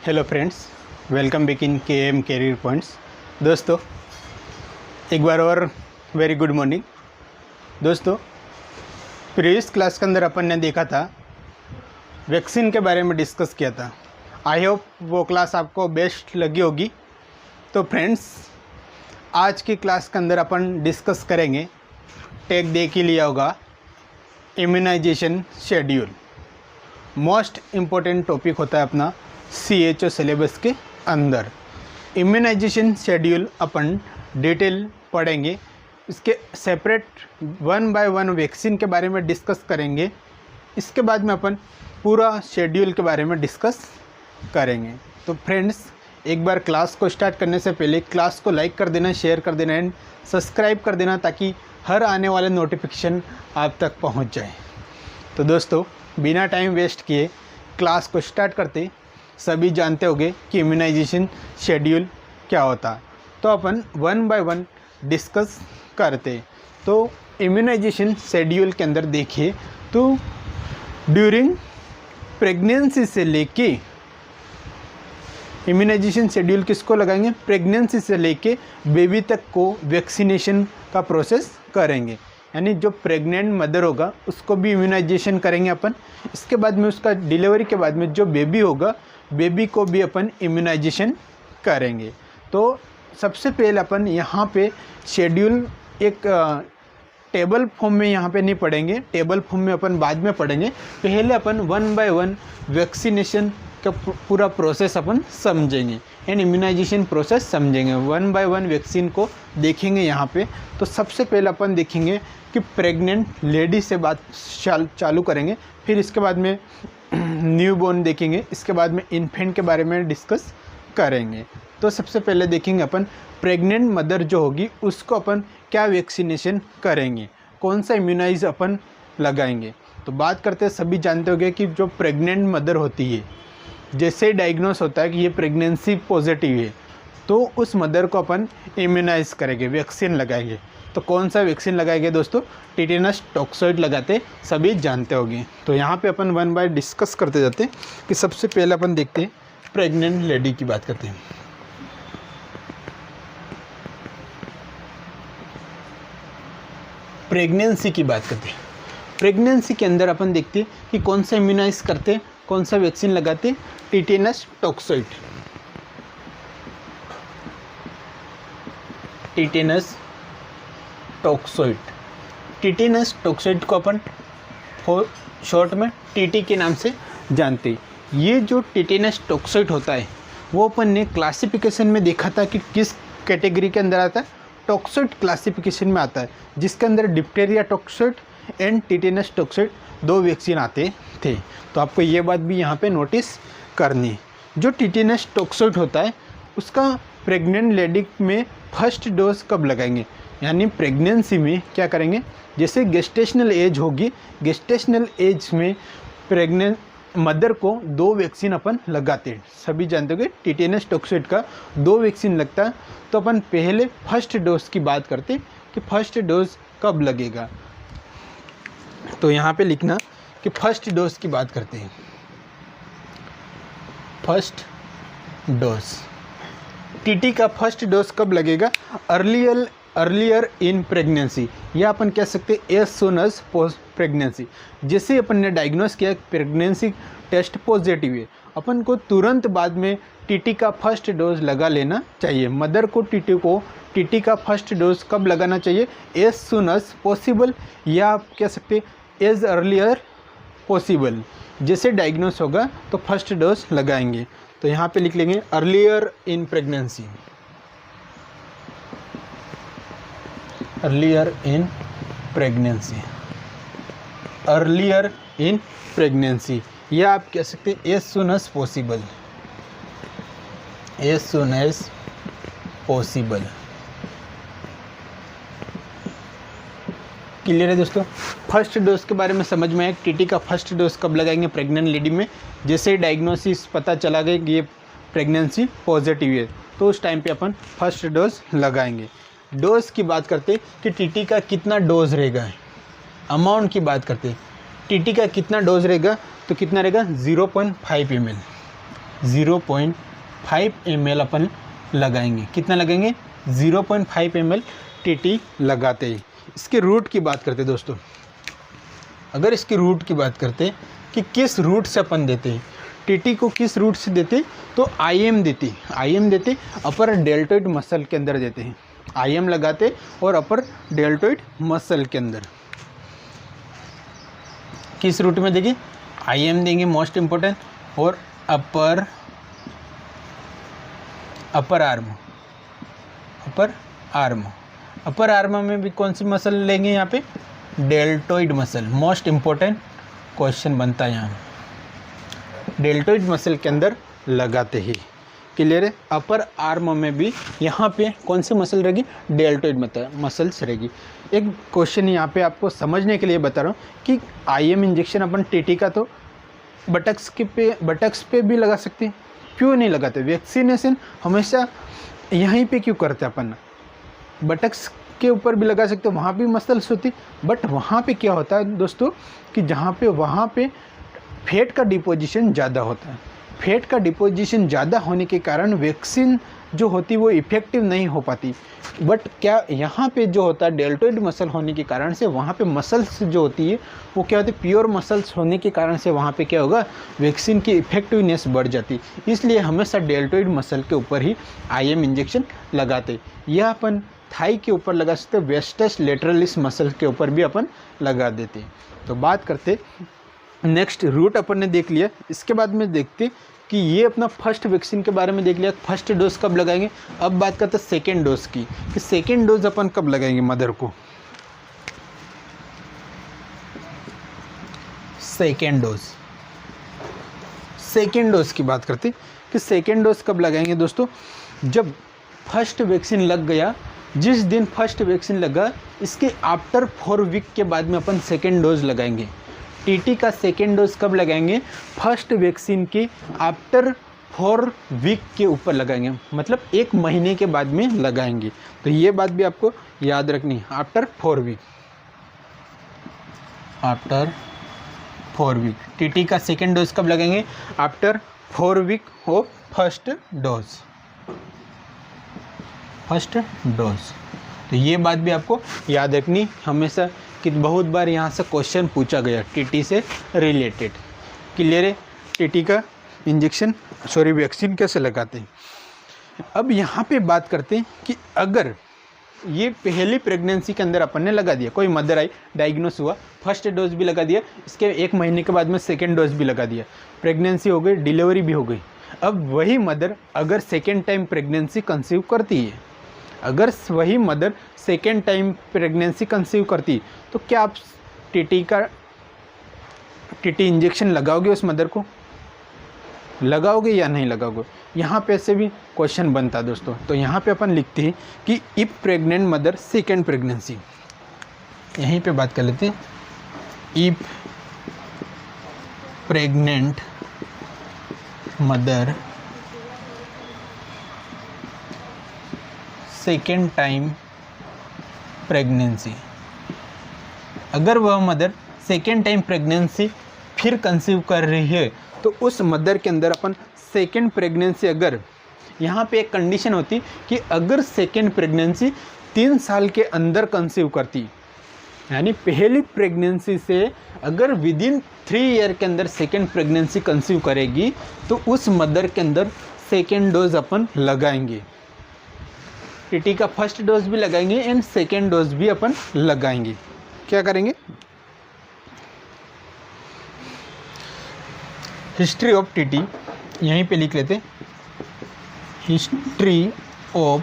Hello friends, welcome back in KM career points. दोस्तों, एक बार और वेरी गुड मॉर्निंग। दोस्तों, प्रीवियस क्लास के अंदर अपन ने देखा था, वैक्सीन के बारे में डिस्कस किया था। आई होप वो क्लास आपको बेस्ट लगी होगी। तो फ्रेंड्स, आज की क्लास के अंदर अपन डिस्कस करेंगे, टेक देख ही लिया होगा, immunisation schedule. Most important topic होता है अपना CHO सिलेबस के अंदर। इम्यूनाइजेशन शेड्यूल अपन डिटेल पढ़ेंगे, इसके separate one by one vaccine के बारे में डिस्कस करेंगे। इसके बाद में अपन पूरा शेड्यूल के बारे में डिस्कस करेंगे। तो फ्रेंड्स, एक बार क्लास को स्टार्ट करने से पहले क्लास को लाइक कर देना, शेयर कर देना एंड सब्सक्राइब कर देना, ताकि हर आने वाले नोटिफिकेशन आप तक पहुंच जाए। तो दोस्तों, बिना टाइम वेस्ट किए क्लास को स्टार्ट करते। सभी जानते होंगे कि इम्यूनाइजेशन शेड्यूल क्या होता है, तो अपन वन बाय वन डिस्कस करते। तो इम्यूनाइजेशन शेड्यूल के अंदर देखिए, तो ड्यूरिंग प्रेगनेंसी से लेके इम्यूनाइजेशन शेड्यूल किसको लगाएंगे? प्रेगनेंसी से लेके बेबी तक को वैक्सीनेशन का प्रोसेस करेंगे। यानी जो प्रेग्नेंट मदर होगा उसको भी इम्यूनाइजेशन करेंगे अपन। इसके बाद में उसका डिलीवरी के बाद में जो बेबी होगा, बेबी को भी अपन इम्यूनाइजेशन करेंगे। तो सबसे पहले अपन यहाँ पे शेड्यूल एक टेबल फॉर्म में यहाँ पे नहीं पढ़ेंगे, टेबल फॉर्म में अपन बाद में पढ़ेंगे। पहले अपन वन बाय वन वैक्सीनेशन का पूरा प्रोसेस अपन समझेंगे एंड इम्यूनाइजेशन प्रोसेस समझेंगे। वन बाय वन वैक्सीन को देखेंगे यहाँ पे। तो सबसे पहले अपन देखेंगे कि प्रेग्नेंट लेडी से बात चालू करेंगे, फिर इसके बाद में न्यूबॉर्न देखेंगे, इसके बाद में इन्फेंट के बारे में डिस्कस करेंगे। तो सबसे पहले देखेंगे अपन प्रेग्नेंट मदर जो होगी उसको अपन क्या वैक्सीनेशन करेंगे, कौन सा इम्यूनाइज अपन लगाएंगे। तो बात करते हैं, सभी जानते होंगे कि जो प्रेग्नेंट मदर होती है, जैसे ही डायग्नोस होता है कि ये प्रेगनेंसी पॉजिटिव है, तो उस मदर को अपन इम्यूनाइज करेंगे, वैक्सीन लगाएंगे। तो कौन सा वैक्सीन लगाएंगे दोस्तों? टिटेनस टॉक्सॉइड लगाते, सभी जानते होंगे। तो यहाँ पे अपन वन बाय डिस्कस करते जाते हैं कि सबसे पहले अपन देखते हैं प्रेग्नेंट लेडी की बात करते हैं। प्रेगनेंसी की बात करते हैं। प्रेगनेंसी के अंदर अपन देखते हैं कि कौन सा इम्यूनाइज करते, कौन सा वैक्सीन लगाते? Tetanus toxoid. Tetanus toxoid. Tetanus toxoid को अपन शॉर्ट में TT के नाम से जानते हैं। ये जो टिटेनस टॉक्सॉइड होता है वो अपन ने क्लासिफिकेशन में देखा था कि किस कैटेगरी के अंदर आता है। टॉक्सॉइड क्लासिफिकेशन में आता है, जिसके अंदर Diptera toxoid and tetanus toxoid दो वैक्सीन आते थे। तो आपको ये बात भी यहाँ पे नोटिस करनी है। जो टिटेनस टॉक्सॉइड होता है उसका प्रेग्नेंट लेडी में फर्स्ट डोज कब लगाएंगे? यानी प्रेगनेंसी में क्या करेंगे, जैसे गेस्टेशनल एज होगी, गेस्टेशनल एज में प्रेग्नेंट मदर को दो वैक्सीन अपन लगाते हैं। सभी जानते होंगे टिटेनस टॉक्सॉइड का दो वैक्सीन लगता है। तो अपन पहले फर्स्ट डोज की बात करते कि फर्स्ट डोज कब लगेगा। तो यहाँ पे लिखना कि फर्स्ट डोज की बात करते हैं। फर्स्ट डोज, TT का फर्स्ट डोज कब लगेगा? अर्लियर इन प्रेगनेंसी, या अपन कह सकते हैं as soon as post pregnancy. जैसे अपन ने डायग्नोस किया प्रेगनेंसी टेस्ट पॉजिटिव है, अपन को तुरंत बाद में TT का फर्स्ट डोज लगा लेना चाहिए। मदर को TT का फर्स्ट डोज कब लगाना चाहिए? एज सून एज पॉसिबल, या आप कह सकते हैं एज अर्लियर पॉसिबल। जैसे डायग्नोस होगा तो फर्स्ट डोज लगाएंगे। तो यहाँ पे लिख लेंगे earlier in pregnancy. Earlier in pregnancy, earlier in pregnancy, या आप कह सकते हैं as soon as possible, as soon as possible. Clear है दोस्तों? फर्स्ट डोज के बारे में समझ में आया। TT का फर्स्ट डोज कब लगाएंगे प्रेग्नेंट लेडी में? जैसे ही डायग्नोसिस पता चला गया कि ये प्रेगनेंसी पॉजिटिव है, तो उस टाइम पे अपन फर्स्ट डोज लगाएंगे। डोज की बात करते कि TT का कितना डोज रहेगा, अमाउंट की बात करते TT का कितना डोज रहेगा, तो कितना रहेगा 0.5 ml। 0.5 ml अपन लगाएंगे। कितना लगाएंगे? 0.5 ml टीटी लगाते ही। इसके रूट की बात करते दोस्तों, अगर इसकी रूट की बात करते कि किस रूट से अपन देते हैं टीटी को, किस रूट से देते, तो आईएम देते अपर डेल्टोइड मसल के अंदर देते हैं। आईएम लगाते और अपर डेल्टोइड मसल के अंदर किस रूट में देंगे? आईएम देंगे मोस्ट इम्पोर्टेंट, और अपर आर्म में भी कौन सी मसल लेंगे? यहाँ पे deltoid muscle, most important question बनता है यहाँ। डेल्टोइड मसल के अंदर लगाते ही। क्लियर है? अपर आर्म में भी यहाँ पे कौन सी मसल रहेगी? डेल्टोइड मसल्स रहेगी। एक क्वेश्चन यहाँ पे आपको समझने के लिए बता रहा हूँ कि आईएम इंजेक्शन अपन टीटी का तो बटक्स पे भी लगा सकते हैं, क्यों नहीं लगाते? वैक्सीनेशन हमेशा यहीं पे क्यों करते हैं अपन? बटक्स के ऊपर भी लगा सकते हो, वहाँ भी मसल्स होती, बट वहाँ पे क्या होता है दोस्तों कि वहाँ पे फैट का डिपोजिशन ज़्यादा होता है। फैट का डिपोजिशन ज़्यादा होने के कारण वैक्सीन जो होती वो इफ़ेक्टिव नहीं हो पाती। बट क्या यहाँ पे जो होता है डेल्टोइड मसल होने के कारण से वहाँ पे मसल्स जो होती है वो क्या होती है? प्योर मसल्स होने के कारण से वहाँ पे क्या होगा? वैक्सीन की इफ़ेक्टिवनेस बढ़ जाती। इसलिए हमेशा डेल्टोइड मसल के ऊपर ही आईएम इंजेक्शन लगाते। यह अपन थाई के ऊपर लगा सकते, वेस्टस लेटरलिस मसल के ऊपर भी अपन लगा देते। तो बात करते नेक्स्ट रूट अपन ने देख लिया। इसके बाद में देखते कि ये अपना फर्स्ट वैक्सीन के बारे में देख लिया, फर्स्ट डोज कब लगाएंगे। अब बात करते हैं सेकेंड डोज की, कि सेकेंड डोज अपन कब लगाएंगे मदर को। सेकेंड डोज की बात करते कि सेकेंड डोज कब लगाएंगे दोस्तों? जब फर्स्ट वैक्सीन लग गया, जिस दिन फर्स्ट वैक्सीन लगा इसके आफ्टर 4 वीक के बाद में अपन सेकेंड डोज लगाएंगे। टीटी का सेकेंड डोज कब लगाएंगे? फर्स्ट वैक्सीन के आफ्टर 4 वीक के ऊपर लगाएंगे, मतलब 1 महीने के बाद में लगाएंगे। तो ये बात भी आपको याद रखनी है, आफ्टर 4 वीक। टीटी का सेकेंड डोज कब लगाएंगे? After 4 week of first dose. तो ये बात भी आपको याद रखनी हमेशा, कि बहुत बार यहाँ से क्वेश्चन पूछा गया टीटी से रिलेटेड। क्लियर है? टीटी का वैक्सीन कैसे लगाते हैं। अब यहाँ पे बात करते हैं कि अगर ये पहली प्रेगनेंसी के अंदर अपन ने लगा दिया, कोई मदर आई, डायग्नोस हुआ, फर्स्ट डोज भी लगा दिया, इसके 1 महीने के बाद में सेकेंड डोज भी लगा दिया, प्रेगनेंसी हो गई, डिलीवरी भी हो गई। अब वही मदर अगर सेकेंड टाइम प्रेगनेंसी कंसीव करती है, अगर वही mother second time pregnancy conceive करती, तो क्या आप टीटी इंजेक्शन लगाओगे उस मदर को? लगाओगे या नहीं लगाओगे? यहाँ पे से भी क्वेश्चन बनता है दोस्तों। तो यहाँ पे अपन लिखते हैं कि if pregnant mother second pregnancy, यहीं पे बात कर लेते हैं, if pregnant mother second time pregnancy, अगर वह मदर सेकेंड टाइम प्रेगनेंसी फिर कंसीव कर रही है, तो उस मदर के अंदर अपन सेकेंड प्रेगनेंसी, अगर यहाँ पे एक कंडीशन होती कि अगर सेकेंड प्रेगनेंसी 3 साल के अंदर कंसीव करती, यानी पहली प्रेगनेंसी से अगर विदिन 3 ईयर के अंदर सेकेंड प्रेगनेंसी कंसीव करेगी, तो उस मदर के अंदर सेकेंड डोज अपन लगाएंगे। टीटी का फर्स्ट डोज भी लगाएंगे एंड सेकेंड डोज भी अपन लगाएंगे। क्या करेंगे? हिस्ट्री ऑफ टीटी यहीं पे लिख लेते, history of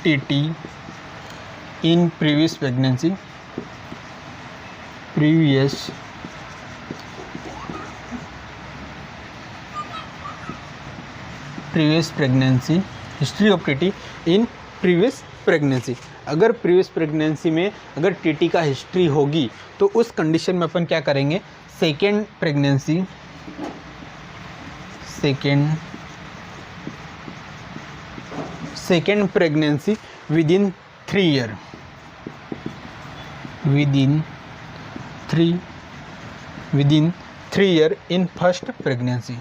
TT in previous pregnancy, previous pregnancy, history of TT in previous pregnancy. अगर प्रीवियस प्रेगनेंसी में अगर टीटी का हिस्ट्री होगी, तो उस कंडीशन में अपन क्या करेंगे? Second pregnancy within 3 year, within 3 year in first pregnancy,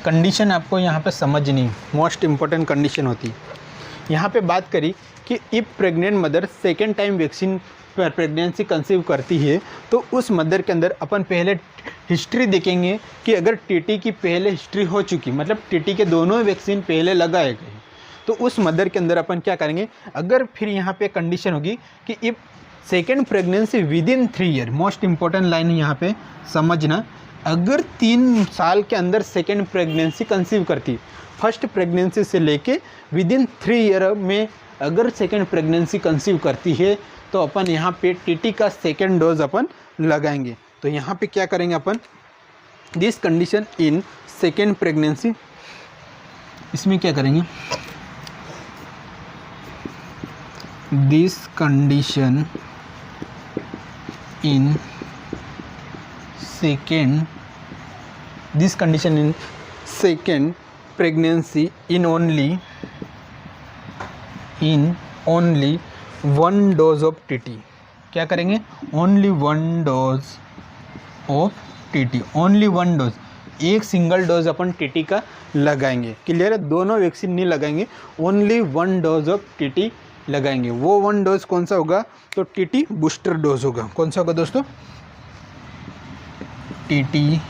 condition आपको यहाँ पे समझनी, मोस्ट इम्पोर्टेंट कंडीशन होती है। यहाँ पे बात करी कि if pregnant mother second time vaccine pregnancy conceive करती है तो उस मदर के अंदर अपन पहले हिस्ट्री देखेंगे कि अगर टीटी की पहले हिस्ट्री हो चुकी, मतलब टीटी के दोनों वैक्सीन पहले लगाए गए, तो उस मदर के अंदर अपन क्या करेंगे, अगर फिर यहाँ पे कंडीशन होगी कि if second pregnancy with in 3 year, most important line यहाँ पे समझना, अगर 3 साल के अंदर सेकेंड प्रेगनेंसी कंसीव करती, फर्स्ट प्रेगनेंसी से लेके विद इन 3 ईयर में अगर सेकेंड प्रेगनेंसी कंसीव करती है तो अपन यहाँ पे टीटी का सेकेंड डोज अपन लगाएंगे। तो यहाँ पे क्या करेंगे अपन, this condition in second pregnancy, इसमें क्या करेंगे, this condition in second, this condition in second pregnancy in only 1 dose of TT, क्या करेंगे, only 1 dose of TT, only 1 dose, एक सिंगल डोज अपन टीटी का लगाएंगे। क्लियर है, दोनों वैक्सीन नहीं लगाएंगे, ओनली 1 डोज ऑफ टीटी लगाएंगे। वो 1 डोज कौन सा होगा, तो टीटी बूस्टर डोज होगा। कौन सा होगा दोस्तों, TT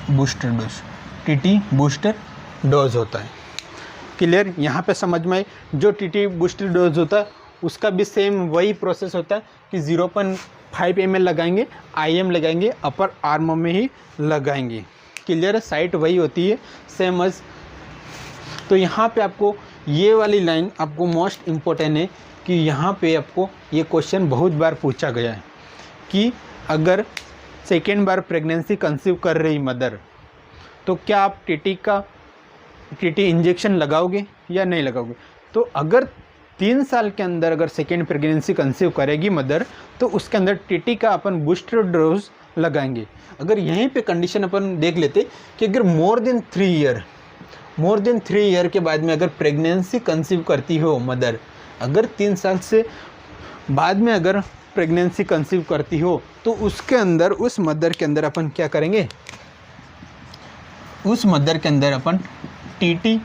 booster dose, TT booster dose होता है। क्लियर, यहाँ पे समझ में आई। जो टीटी बूस्टर डोज होता है उसका भी सेम वही प्रोसेस होता है कि 0.5 ml लगाएंगे, IM लगाएंगे, अपर आर्म में ही लगाएंगे। क्लियर, साइट वही होती है सेम एज। तो यहाँ पे आपको ये वाली लाइन आपको मोस्ट इम्पोर्टेंट है कि यहाँ पे आपको ये क्वेश्चन बहुत बार पूछा गया है कि अगर सेकेंड बार प्रेगनेंसी कंसीव कर रही मदर, तो क्या आप टीटी इंजेक्शन लगाओगे या नहीं लगाओगे। तो अगर 3 साल के अंदर अगर सेकेंड प्रेगनेंसी कंसीव करेगी मदर, तो उसके अंदर टीटी का अपन बूस्टर डोज लगाएंगे। अगर यहीं पे कंडीशन अपन देख लेते कि अगर मोर देन 3 ईयर के बाद में अगर प्रेगनेंसी कंसीव करती हो मदर, अगर 3 साल से बाद में अगर प्रेगनेंसी कंसीव करती हो, तो उसके अंदर उस मदर के अंदर अपन क्या करेंगे, उस मदर के अंदर अपन टीटी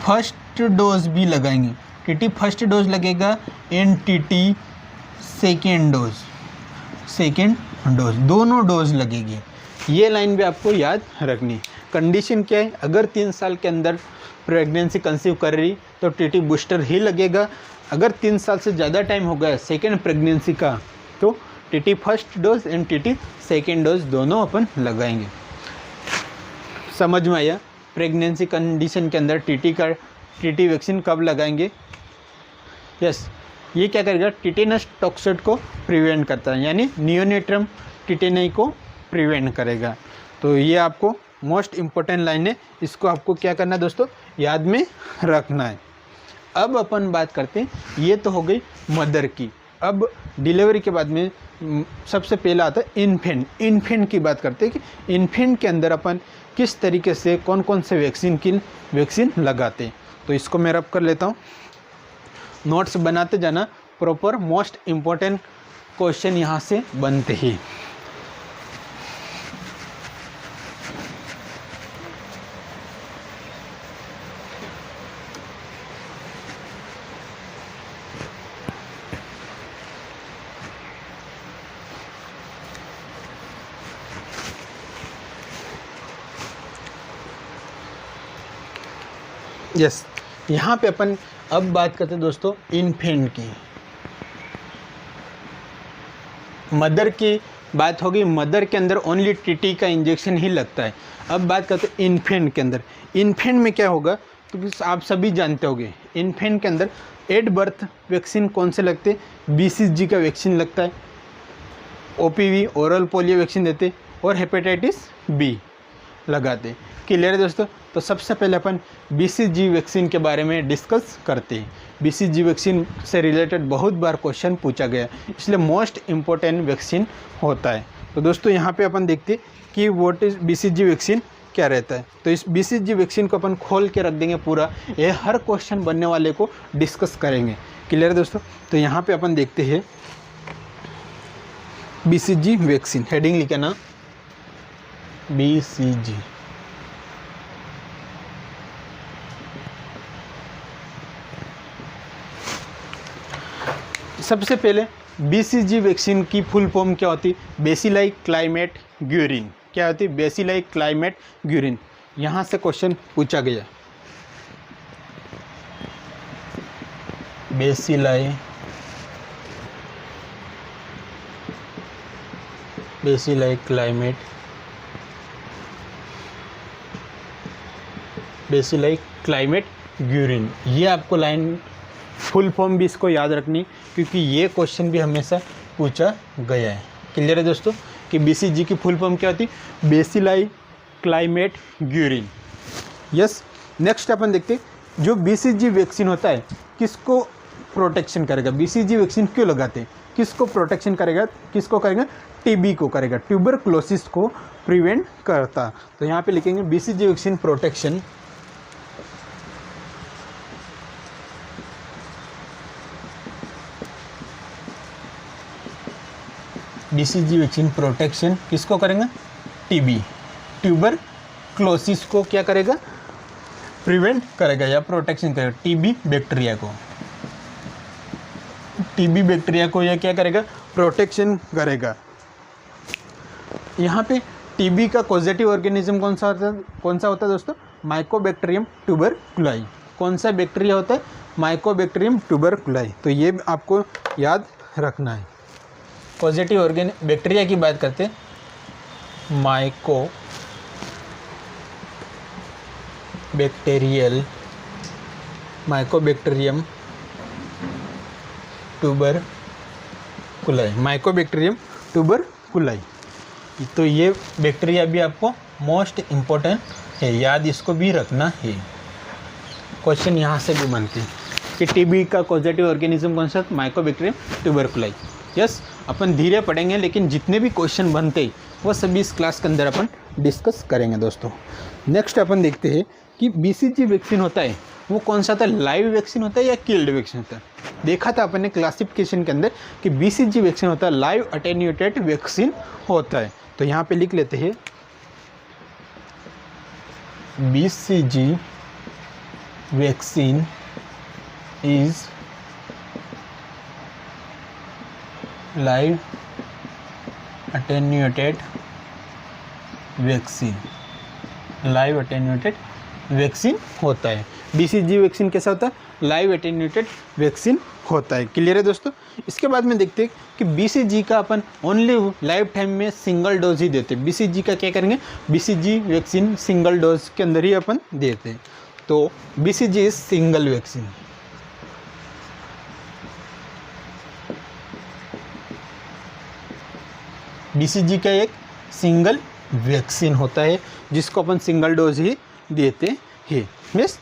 फर्स्ट डोज भी लगाएंगे। टीटी फर्स्ट डोज लगेगा एंड टीटी सेकेंड डोज, दोनों डोज लगेगी। ये लाइन भी आपको याद रखनी। कंडीशन क्या है, अगर 3 साल के अंदर प्रेगनेंसी कंसीव कर रही तो टीटी बूस्टर ही लगेगा। अगर 3 साल से ज़्यादा टाइम हो गया सेकेंड प्रेगनेंसी का, तो TT first dose and TT second dose दोनों अपन लगाएंगे। समझ में आया। प्रेगनेंसी कंडीशन के अंदर टीटी वैक्सीन कब लगाएंगे। यस, ये क्या करेगा, टिटेनस टॉक्साइड को प्रिवेंट करता है, यानी नियोनेट्रम टिटेनाई को प्रिवेंट करेगा। तो ये आपको मोस्ट इम्पोर्टेंट लाइन है, इसको आपको क्या करना है दोस्तों, याद में रखना है। अब अपन बात करते हैं, ये तो हो गई मदर की। अब डिलीवरी के बाद में सबसे पहला आता है इन्फेंट की बात करते हैं कि इन्फेंट के अंदर अपन किस तरीके से कौन कौन से वैक्सीन लगाते हैं। तो इसको मैं रब कर लेता हूँ, नोट्स बनाते जाना, प्रॉपर मोस्ट इम्पोर्टेंट क्वेश्चन यहाँ से बनते ही। यस, यहाँ पे अपन अब बात करते हैं दोस्तों इन्फेंट की। मदर की बात होगी, मदर के अंदर ओनली टीटी का इंजेक्शन ही लगता है। अब बात करते हैं इन्फेंट के अंदर। इन्फेंट में क्या होगा, तो आप सभी जानते होंगे, इन्फेंट के अंदर एट बर्थ वैक्सीन कौन से लगते हैं, BCG का वैक्सीन लगता है, OPV ओरल पोलियो वैक्सीन देते, और हेपेटाइटिस B लगाते। क्लियर है दोस्तों। तो सबसे पहले अपन BCG वैक्सीन के बारे में डिस्कस करते हैं। BCG वैक्सीन से रिलेटेड बहुत बार क्वेश्चन पूछा गया, इसलिए मोस्ट इम्पोर्टेंट वैक्सीन होता है। तो दोस्तों यहाँ पे अपन देखते हैं कि व्हाट इज़ BCG वैक्सीन क्या रहता है। तो इस BCG वैक्सीन को अपन खोल के रख देंगे पूरा, ये हर क्वेश्चन बनने वाले को डिस्कस करेंगे। क्लियर है दोस्तों। तो यहाँ पर अपन देखते हैं BCG वैक्सीन, हेडिंग लिखा ना, BCG। सबसे पहले BCG वैक्सीन की फुल फॉर्म क्या होती है? Bacilli Calmette Guérin. क्या होती है? Bacilli Calmette Guérin. यहाँ से क्वेश्चन पूछा गया, bacilli climate, bacilli Calmette Guérin. ये आपको लाइन फुल फॉर्म भी इसको याद रखनी, क्योंकि ये क्वेश्चन भी हमेशा पूछा गया है। क्लियर है दोस्तों कि BCG की फुल फॉर्म क्या होती है? Bacilli Calmette Guerin. Yes, next अपन देखते हैं जो BCG वैक्सीन होता है किसको प्रोटेक्शन करेगा? BCG वैक्सीन क्यों लगाते हैं? किसको प्रोटेक्शन करेगा? किसको करेगा? TB को करेगा, ट्यूबरकुलोसिस को प्रिवेंट करता। तो यहाँ पे लिखेंगे BCG vaccine protection, BCG vaccine protection किसको करेगा? TB, ट्यूबरकुलोसिस को क्या करेगा? प्रिवेंट करेगा या प्रोटेक्शन करेगा। TB बैक्टीरिया को यह क्या करेगा? प्रोटेक्शन करेगा। यहाँ पे TB का पॉजिटिव ऑर्गेनिज्म कौन सा होता है दोस्तों? माइकोबैक्टीरियम ट्यूबरकुलाई। कौन सा बैक्टीरिया होता है? माइकोबैक्टीरियम ट्यूबरकुलाई। तो ये आपको याद रखना है। पॉजिटिव बैक्टीरिया की बात करते हैं, माइकोबैक्टीरियम ट्यूबरकुलाई। तो ये बैक्टीरिया भी आपको मोस्ट इम्पोर्टेंट है, याद इसको भी रखना है। क्वेश्चन यहाँ से भी बनते हैं कि TB का पॉजिटिव ऑर्गेनिज्म कौन सा? माइकोबैक्टीरियम ट्यूबरकुलाई। यस, अपन धीरे पढ़ेंगे, लेकिन जितने भी क्वेश्चन बनते वो सभी इस क्लास के अंदर अपन डिस्कस करेंगे दोस्तों। नेक्स्ट अपन देखते हैं कि BCG वैक्सीन होता है वो कौन सा था? लाइव वैक्सीन होता है या किल्ड वैक्सीन होता है? देखा था अपन ने क्लासिफिकेशन के अंदर कि BCG वैक्सीन होता है लाइव अटेन्यूएटेड वैक्सीन होता है। तो यहाँ पे लिख लेते हैं BCG vaccine is live attenuated vaccine होता है। BCG वैक्सीन कैसा होता है? लाइव अटेन्यूएटेड वैक्सीन होता है। क्लियर है दोस्तों? इसके बाद में देखते हैं कि BCG का अपन ओनली लाइफ टाइम में सिंगल डोज ही देते हैं। BCG का क्या करेंगे? BCG वैक्सीन सिंगल डोज के अंदर ही अपन देते हैं। तो BCG is single vaccine. BCG का एक सिंगल वैक्सीन होता है जिसको अपन सिंगल डोज ही देते हैं। मीन्स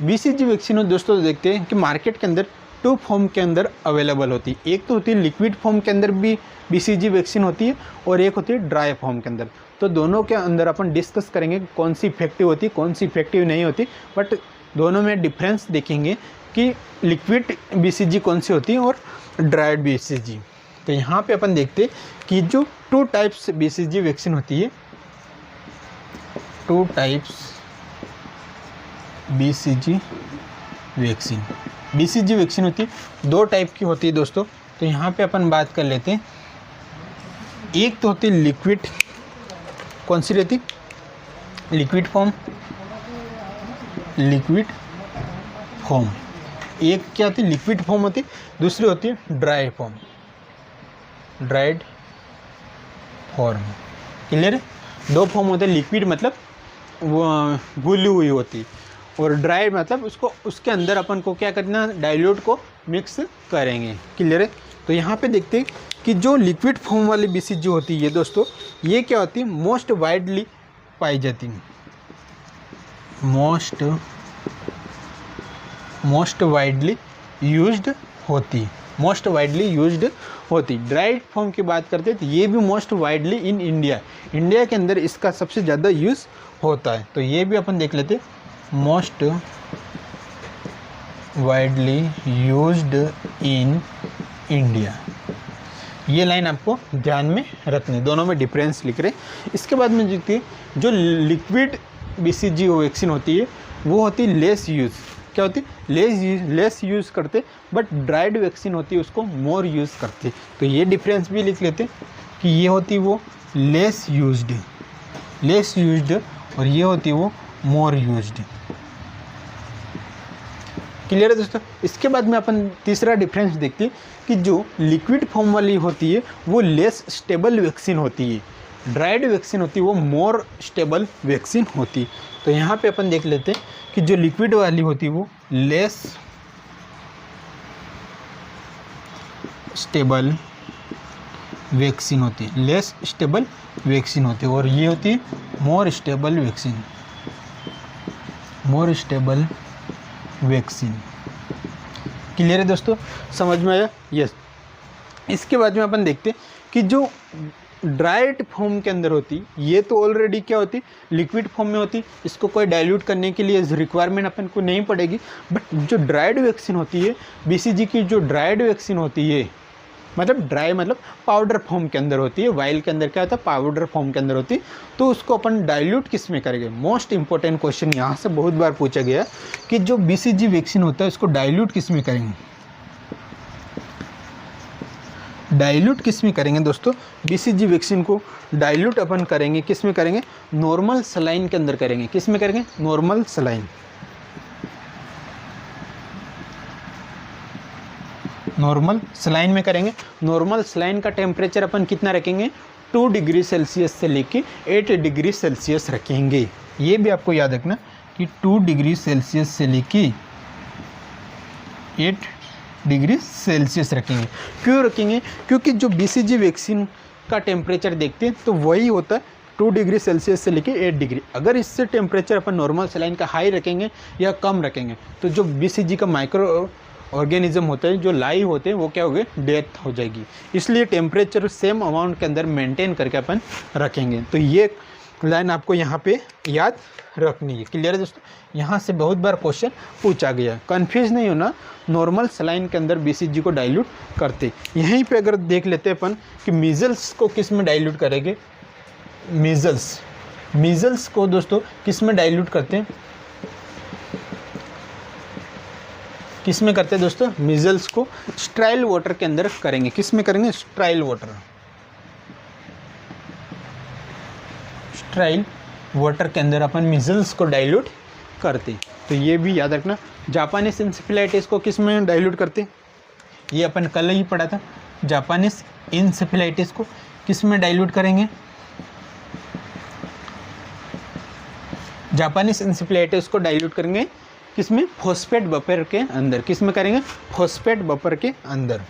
BCG वैक्सीन दोस्तों देखते हैं कि मार्केट के अंदर 2 फॉर्म के अंदर अवेलेबल होती है। एक तो होती है लिक्विड फॉर्म के अंदर भी BCG वैक्सीन होती है, और एक होती है ड्राई फॉर्म के अंदर। तो दोनों के अंदर अपन डिस्कस करेंगे कौन सी इफेक्टिव होती है, कौन सी इफेक्टिव नहीं होती, बट दोनों में डिफरेंस देखेंगे कि लिक्विड BCG कौन सी होती है और ड्राइड BCG। तो यहाँ पे अपन देखते हैं कि जो 2 टाइप्स BCG वैक्सीन होती है, 2 टाइप्स BCG वैक्सीन होती है, 2 टाइप की होती है दोस्तों। तो यहाँ पे अपन बात कर लेते हैं। एक तो होती है लिक्विड, कौन सी रहती? Liquid form. एक क्या होती है? लिक्विड फॉर्म होती है, दूसरी होती है ड्राइड फॉर्म। क्लियर है? 2 फॉर्म होते हैं। लिक्विड मतलब वो घुली हुई होती, और ड्राई मतलब उसके अंदर अपन को क्या करना? डाइल्यूट को मिक्स करेंगे। क्लियर है? तो यहाँ पे देखते हैं कि जो लिक्विड फॉर्म वाली BCG होती है दोस्तों, ये क्या होती है? मोस्ट वाइडली पाई जाती है, मोस्ट वाइडली यूज्ड होती। ड्राइड फॉर्म की बात करते हैं तो ये भी मोस्ट वाइडली इन इंडिया के अंदर इसका सबसे ज़्यादा यूज़ होता है। तो ये भी अपन देख लेते हैं, most widely used in India. ये लाइन आपको ध्यान में रखनी, दोनों में डिफरेंस लिख रहे। इसके बाद में देखिए जो लिक्विड BCG वैक्सीन होती है वो होती है लेस यूज़, क्या होती है लेस यूज़ करते, बट ड्राइड वैक्सीन होती है उसको मोर यूज़ करते। तो ये डिफरेंस भी लिख लेते कि ये होती वो लेस यूज्ड और ये होती वो मोर यूज्ड। क्लियर है दोस्तों। इसके बाद में अपन तीसरा डिफरेंस देखते हैं कि जो लिक्विड फॉर्म वाली होती है वो लेस स्टेबल वैक्सीन होती है, ड्राइड वैक्सीन होती है वो मोर स्टेबल वैक्सीन होती है। तो यहाँ पे अपन देख लेते हैं कि जो लिक्विड वाली होती है वो लेस स्टेबल वैक्सीन होती है, लेस स्टेबल वैक्सीन होती है, और ये होती है मोर स्टेबल वैक्सीन। क्लियर है दोस्तों, समझ में आया? यस। इसके बाद में अपन देखते हैं कि जो ड्राइड फॉर्म के अंदर होती ये तो ऑलरेडी क्या होती लिक्विड फॉर्म में होती, इसको कोई डाइल्यूट करने के लिए रिक्वायरमेंट अपन को नहीं पड़ेगी। बट जो ड्राइड वैक्सीन होती है BCG की, जो ड्राइड वैक्सीन होती है मतलब ड्राई मतलब पाउडर फॉर्म के अंदर होती है, वाइल के अंदर क्या होता है पाउडर फॉर्म के अंदर होती है, तो उसको अपन डाइल्यूट किस में करेंगे। मोस्ट इंपॉर्टेंट क्वेश्चन यहाँ से बहुत बार पूछा गया कि जो BCG वैक्सीन होता है उसको डाइल्यूट किस में करेंगे, डाइल्यूट किस में करेंगे दोस्तों। BCG वैक्सीन को डाइल्यूट अपन करेंगे किस में करेंगे, नॉर्मल सलाइन के अंदर करेंगे। किस में करेंगे, नॉर्मल सलाइन। नॉर्मल सलाइन में करेंगे। नॉर्मल सलाइन का टेम्परेचर अपन कितना रखेंगे, 2 डिग्री सेल्सियस से लेके 8 डिग्री सेल्सियस रखेंगे। ये भी आपको याद रखना कि 2 डिग्री सेल्सियस से लेके 8 डिग्री सेल्सियस रखेंगे। क्यों रखेंगे, क्योंकि जो BCG वैक्सीन का टेम्परेचर देखते हैं तो वही होता है 2 डिग्री सेल्सियस से लेके 8 डिग्री। अगर इससे टेम्परेचर अपन नॉर्मल सलाइन का हाई रखेंगे या कम रखेंगे तो जो BCG का माइक्रो ऑर्गेनिज्म होते हैं, जो लाई होते हैं, वो क्या हो गए, डेथ हो जाएगी। इसलिए टेम्परेचर सेम अमाउंट के अंदर मेंटेन करके अपन रखेंगे। तो ये लाइन आपको यहाँ पे याद रखनी है। क्लियर है दोस्तों, यहाँ से बहुत बार क्वेश्चन पूछा गया, कंफ्यूज नहीं होना। नॉर्मल सलाइन के अंदर BCG को डाइल्यूट करते। यहीं पे अगर देख लेते हैं अपन कि मीजल्स को किस में डाइल्यूट करेंगे, मीजल्स को दोस्तों किस में डाइल्यूट करते हैं, किस में करते हैं दोस्तों, मीजल्स को स्ट्राइल वाटर के अंदर करेंगे। किस में करेंगे, स्ट्राइल वाटर के अंदर अपन मीजल्स को डाइल्यूट करते। तो ये भी याद रखना। जापानीज इंसेफेलाइटिस को किस में डाइल्यूट करते, ये अपन कल ही पढ़ा था। जापानीज इंसेफेलाइटिस को किस में डाइल्यूट करेंगे, जापानीज इंसेफेलाइटिस को डाइल्यूट करेंगे किसमें, फॉस्फेट बफर के अंदर। किस में करेंगे, फॉस्फेट बफर के अंदर।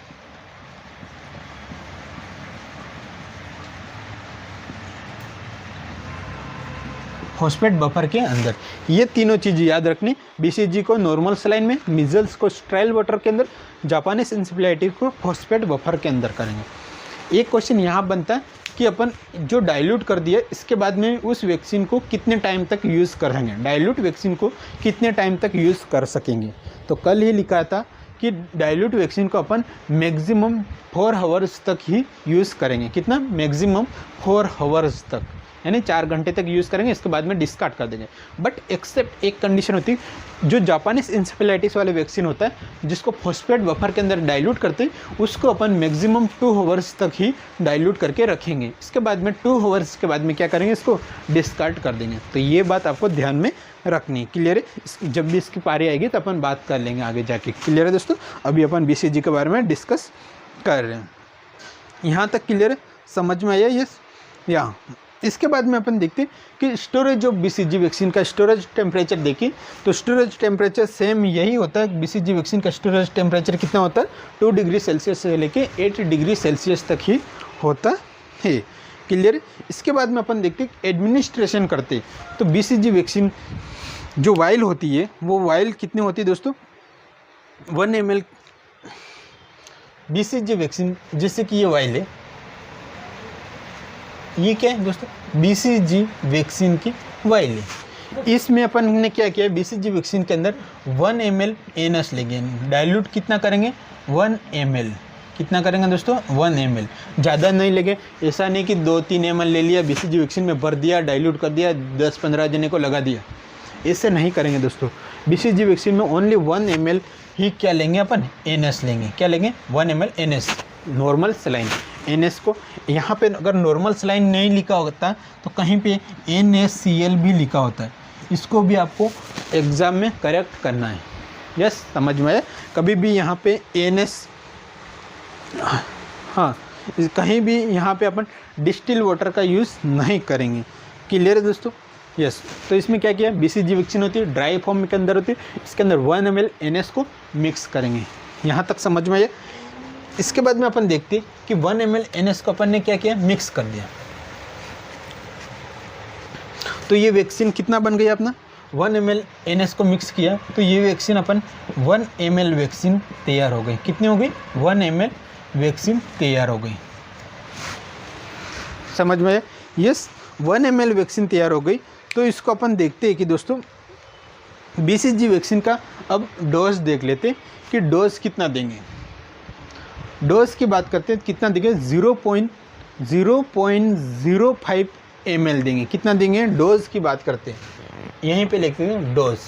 फॉस्फेट बफर के अंदर। ये तीनों चीज़ याद रखनी। BCG को नॉर्मल सलाइन में, मीजल्स को स्ट्राइल वाटर के अंदर, जापानीज इंसेफेलाइटिस को फॉस्फेट बफर के अंदर करेंगे। एक क्वेश्चन यहाँ बनता है कि अपन जो डाइल्यूट कर दिया इसके बाद में उस वैक्सीन को कितने टाइम तक यूज़ करेंगे, डाइल्यूट वैक्सीन को कितने टाइम तक यूज़ कर सकेंगे। तो कल ही लिखा था कि डाइल्यूट वैक्सीन को अपन मैक्सिमम 4 आवर्स तक ही यूज़ करेंगे। कितना, मैक्सिमम 4 आवर्स तक, यानी 4 घंटे तक यूज़ करेंगे, इसके बाद में डिस्कार्ड कर देंगे। बट एक्सेप्ट एक कंडीशन होती है, जो जापानीज इंसेफेलाइटिस वाले वैक्सीन होता है जिसको फॉस्फेट बफर के अंदर डाइल्यूट करते हैं, उसको अपन मैक्सिमम 2 आवर्स तक ही डाइल्यूट करके रखेंगे। इसके बाद में 2 आवर्स के बाद में क्या करेंगे, इसको डिस्कार्ड कर देंगे। तो ये बात आपको ध्यान में रखनी है। क्लियर है, जब भी इसकी पारी आएगी तो अपन बात कर लेंगे आगे जाके। क्लियर है दोस्तों, अभी अपन BCG के बारे में डिस्कस कर रहे हैं। यहाँ तक क्लियर है, समझ में आया ये यहाँ। इसके बाद में अपन देखते हैं कि स्टोरेज ऑफ BCG वैक्सीन का स्टोरेज टेम्परेचर देखिए, तो स्टोरेज टेम्परेचर सेम यही होता है। BCG वैक्सीन का स्टोरेज टेम्परेचर कितना होता है, 2 डिग्री सेल्सियस से लेके 8 डिग्री सेल्सियस तक ही होता है। क्लियर। इसके बाद में अपन देखते हैं एडमिनिस्ट्रेशन करते, तो BCG वैक्सीन जो वाइल होती है वो वाइल कितनी होती है दोस्तों, 1 ml BCG वैक्सीन, जैसे कि ये वाइल है, ये क्या है दोस्तों, BCG वैक्सीन की वाइल है। इसमें अपन ने क्या किया, BCG वैक्सीन के अंदर 1 ml एनस लेंगे, डाइल्यूट कितना करेंगे, 1 ml। कितना करेंगे दोस्तों 1 ml, ज़्यादा नहीं लेंगे। ऐसा नहीं कि 2-3 ml ले लिया BCG वैक्सीन में भर दिया, डाइल्यूट कर दिया, 10-15 जने को लगा दिया, ऐसे नहीं करेंगे दोस्तों। BCG वैक्सीन में ओनली 1 ml ही क्या लेंगे अपन, NS लेंगे। क्या लेंगे 1 ml NS, normal saline. NS को यहाँ पे अगर नॉर्मल सलाइन नहीं लिखा होता तो कहीं पे NaCl भी लिखा होता है, इसको भी आपको एग्ज़ाम में करेक्ट करना है। यस, समझ में आया। कभी भी यहाँ पे NS, हाँ, कहीं भी यहाँ पे अपन डिस्टिल वाटर का यूज़ नहीं करेंगे। क्लियर है दोस्तों? यस। तो इसमें क्या किया, BCG वैक्सीन होती है, ड्राई फॉर्म के अंदर होती है, इसके अंदर 1 ml NS को मिक्स करेंगे। यहाँ तक समझ में आया। इसके बाद में अपन देखते हैं कि 1 ml NS को अपन ने क्या किया, मिक्स कर दिया। तो ये वैक्सीन कितना बन गया अपना, 1 ml NS को मिक्स किया, तो ये वैक्सीन अपन 1 ml वैक्सीन तैयार हो गई। कितनी हो गई, 1 ml वैक्सीन तैयार हो गई। समझ में आया? यस, 1 ml वैक्सीन तैयार हो गई। तो इसको अपन देखते हैं कि दोस्तों BCG वैक्सीन का अब डोज देख लेते हैं कि डोज कितना देंगे। डोज की बात करते हैं, कितना देंगे, 0.05 ml देंगे। कितना देंगे, डोज की बात करते हैं, यहीं पे लिखते हैं डोज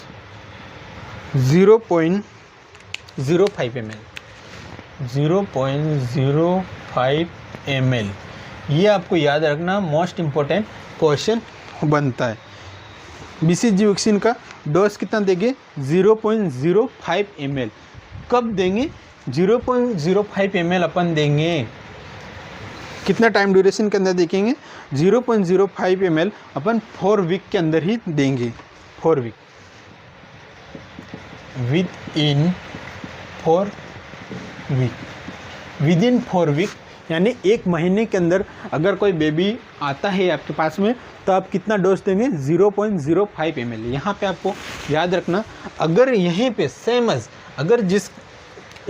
0.05 ml, 0.05 ml। ये आपको याद रखना, मोस्ट इम्पोर्टेंट क्वेश्चन बनता है। BCG वैक्सीन का डोज कितना देंगे, 0.05 ml। कब देंगे, 0.05 ml अपन देंगे, कितना टाइम ड्यूरेशन के अंदर देखेंगे, 0.05 ml अपन 4 वीक के अंदर ही देंगे। 4 वीक, विद इन 4 वीक, यानी 1 महीने के अंदर अगर कोई बेबी आता है आपके पास में, तो आप कितना डोज देंगे, 0.05 ml। यहाँ पे आपको याद रखना, अगर यहीं पे सेम एज, अगर जिस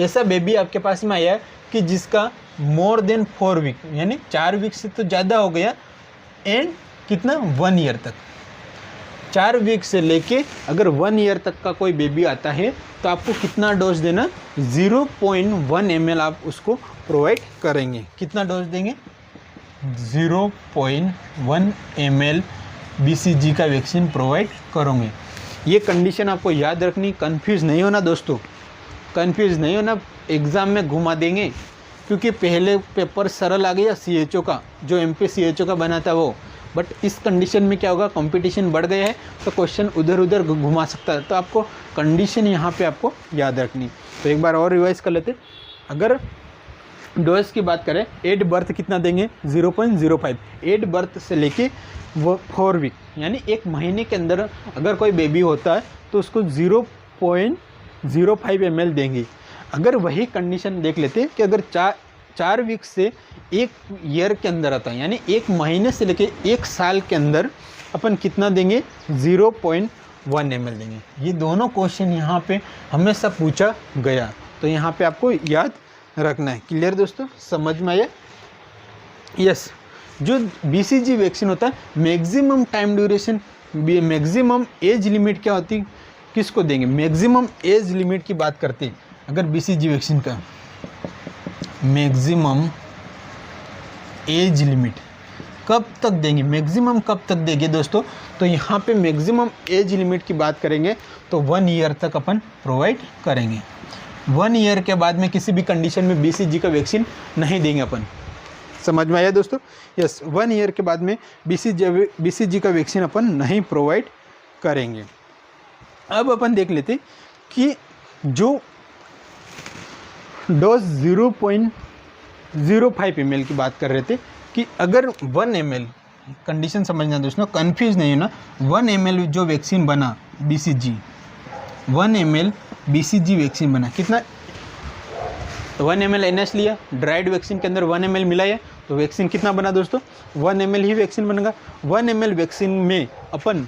ऐसा बेबी आपके पास में आया कि जिसका मोर देन 4 वीक, यानी 4 वीक से तो ज़्यादा हो गया, एंड कितना 1 ईयर तक, 4 वीक से लेके अगर 1 ईयर तक का कोई बेबी आता है, तो आपको कितना डोज देना, 0.1 ml आप उसको प्रोवाइड करेंगे। कितना डोज देंगे, 0.1 ml BCG का वैक्सीन प्रोवाइड करोगे। ये कंडीशन आपको याद रखनी, कंफ्यूज नहीं होना दोस्तों, कंफ्यूज नहीं होना, एग्ज़ाम में घुमा देंगे। क्योंकि पहले पेपर सरल आ गया CHO का, जो MP CHO का बना था वो, बट इस कंडीशन में क्या होगा, कंपटीशन बढ़ गया है, तो क्वेश्चन उधर उधर घुमा सकता है। तो आपको कंडीशन यहाँ पे आपको याद रखनी। तो एक बार और रिवाइज कर लेते। अगर डोज की बात करें, 8 बर्थ कितना देंगे, 0.05। 8 बर्थ से लेके वो 4 वीक, यानी 1 महीने के अंदर अगर कोई बेबी होता है तो उसको 0.05 ml देंगे। अगर वही कंडीशन देख लेते हैं कि अगर 4 वीक से 1 ईयर के अंदर आता है, यानी 1 महीने से लेके 1 साल के अंदर अपन कितना देंगे, 0.1 ml देंगे। ये दोनों क्वेश्चन यहाँ पे हमेशा पूछा गया, तो यहाँ पे आपको याद रखना है। क्लियर दोस्तों, समझ में आया? यस। जो BCG वैक्सीन होता है, maximum time duration, maximum age limit क्या होती है, किसको देंगे, मैक्सिमम एज लिमिट की बात करते हैं। अगर BCG वैक्सीन का मैक्सिमम एज लिमिट कब तक देंगे, मैक्सिमम कब तक देंगे दोस्तों, तो यहाँ पे मैक्सिमम एज लिमिट की बात करेंगे तो 1 ईयर तक अपन प्रोवाइड करेंगे। 1 ईयर के बाद में किसी भी कंडीशन में BCG का वैक्सीन नहीं देंगे अपन। समझ में आया दोस्तों? यस, 1 ईयर के बाद में BCG का वैक्सीन अपन नहीं प्रोवाइड करेंगे। अब अपन देख लेते कि जो डोज 0.05 ml की बात कर रहे थे, कि अगर 1 ml, कंडीशन समझना दोस्तों, कंफ्यूज नहीं होना, 1 ml जो वैक्सीन बना BCG, 1 ml BCG वैक्सीन बना, कितना, 1 ml NS लिया, ड्राइड वैक्सीन के अंदर 1 ml मिलाया, तो वैक्सीन कितना बना दोस्तों, 1 ml ही वैक्सीन बनेगा। 1 ml वैक्सीन में अपन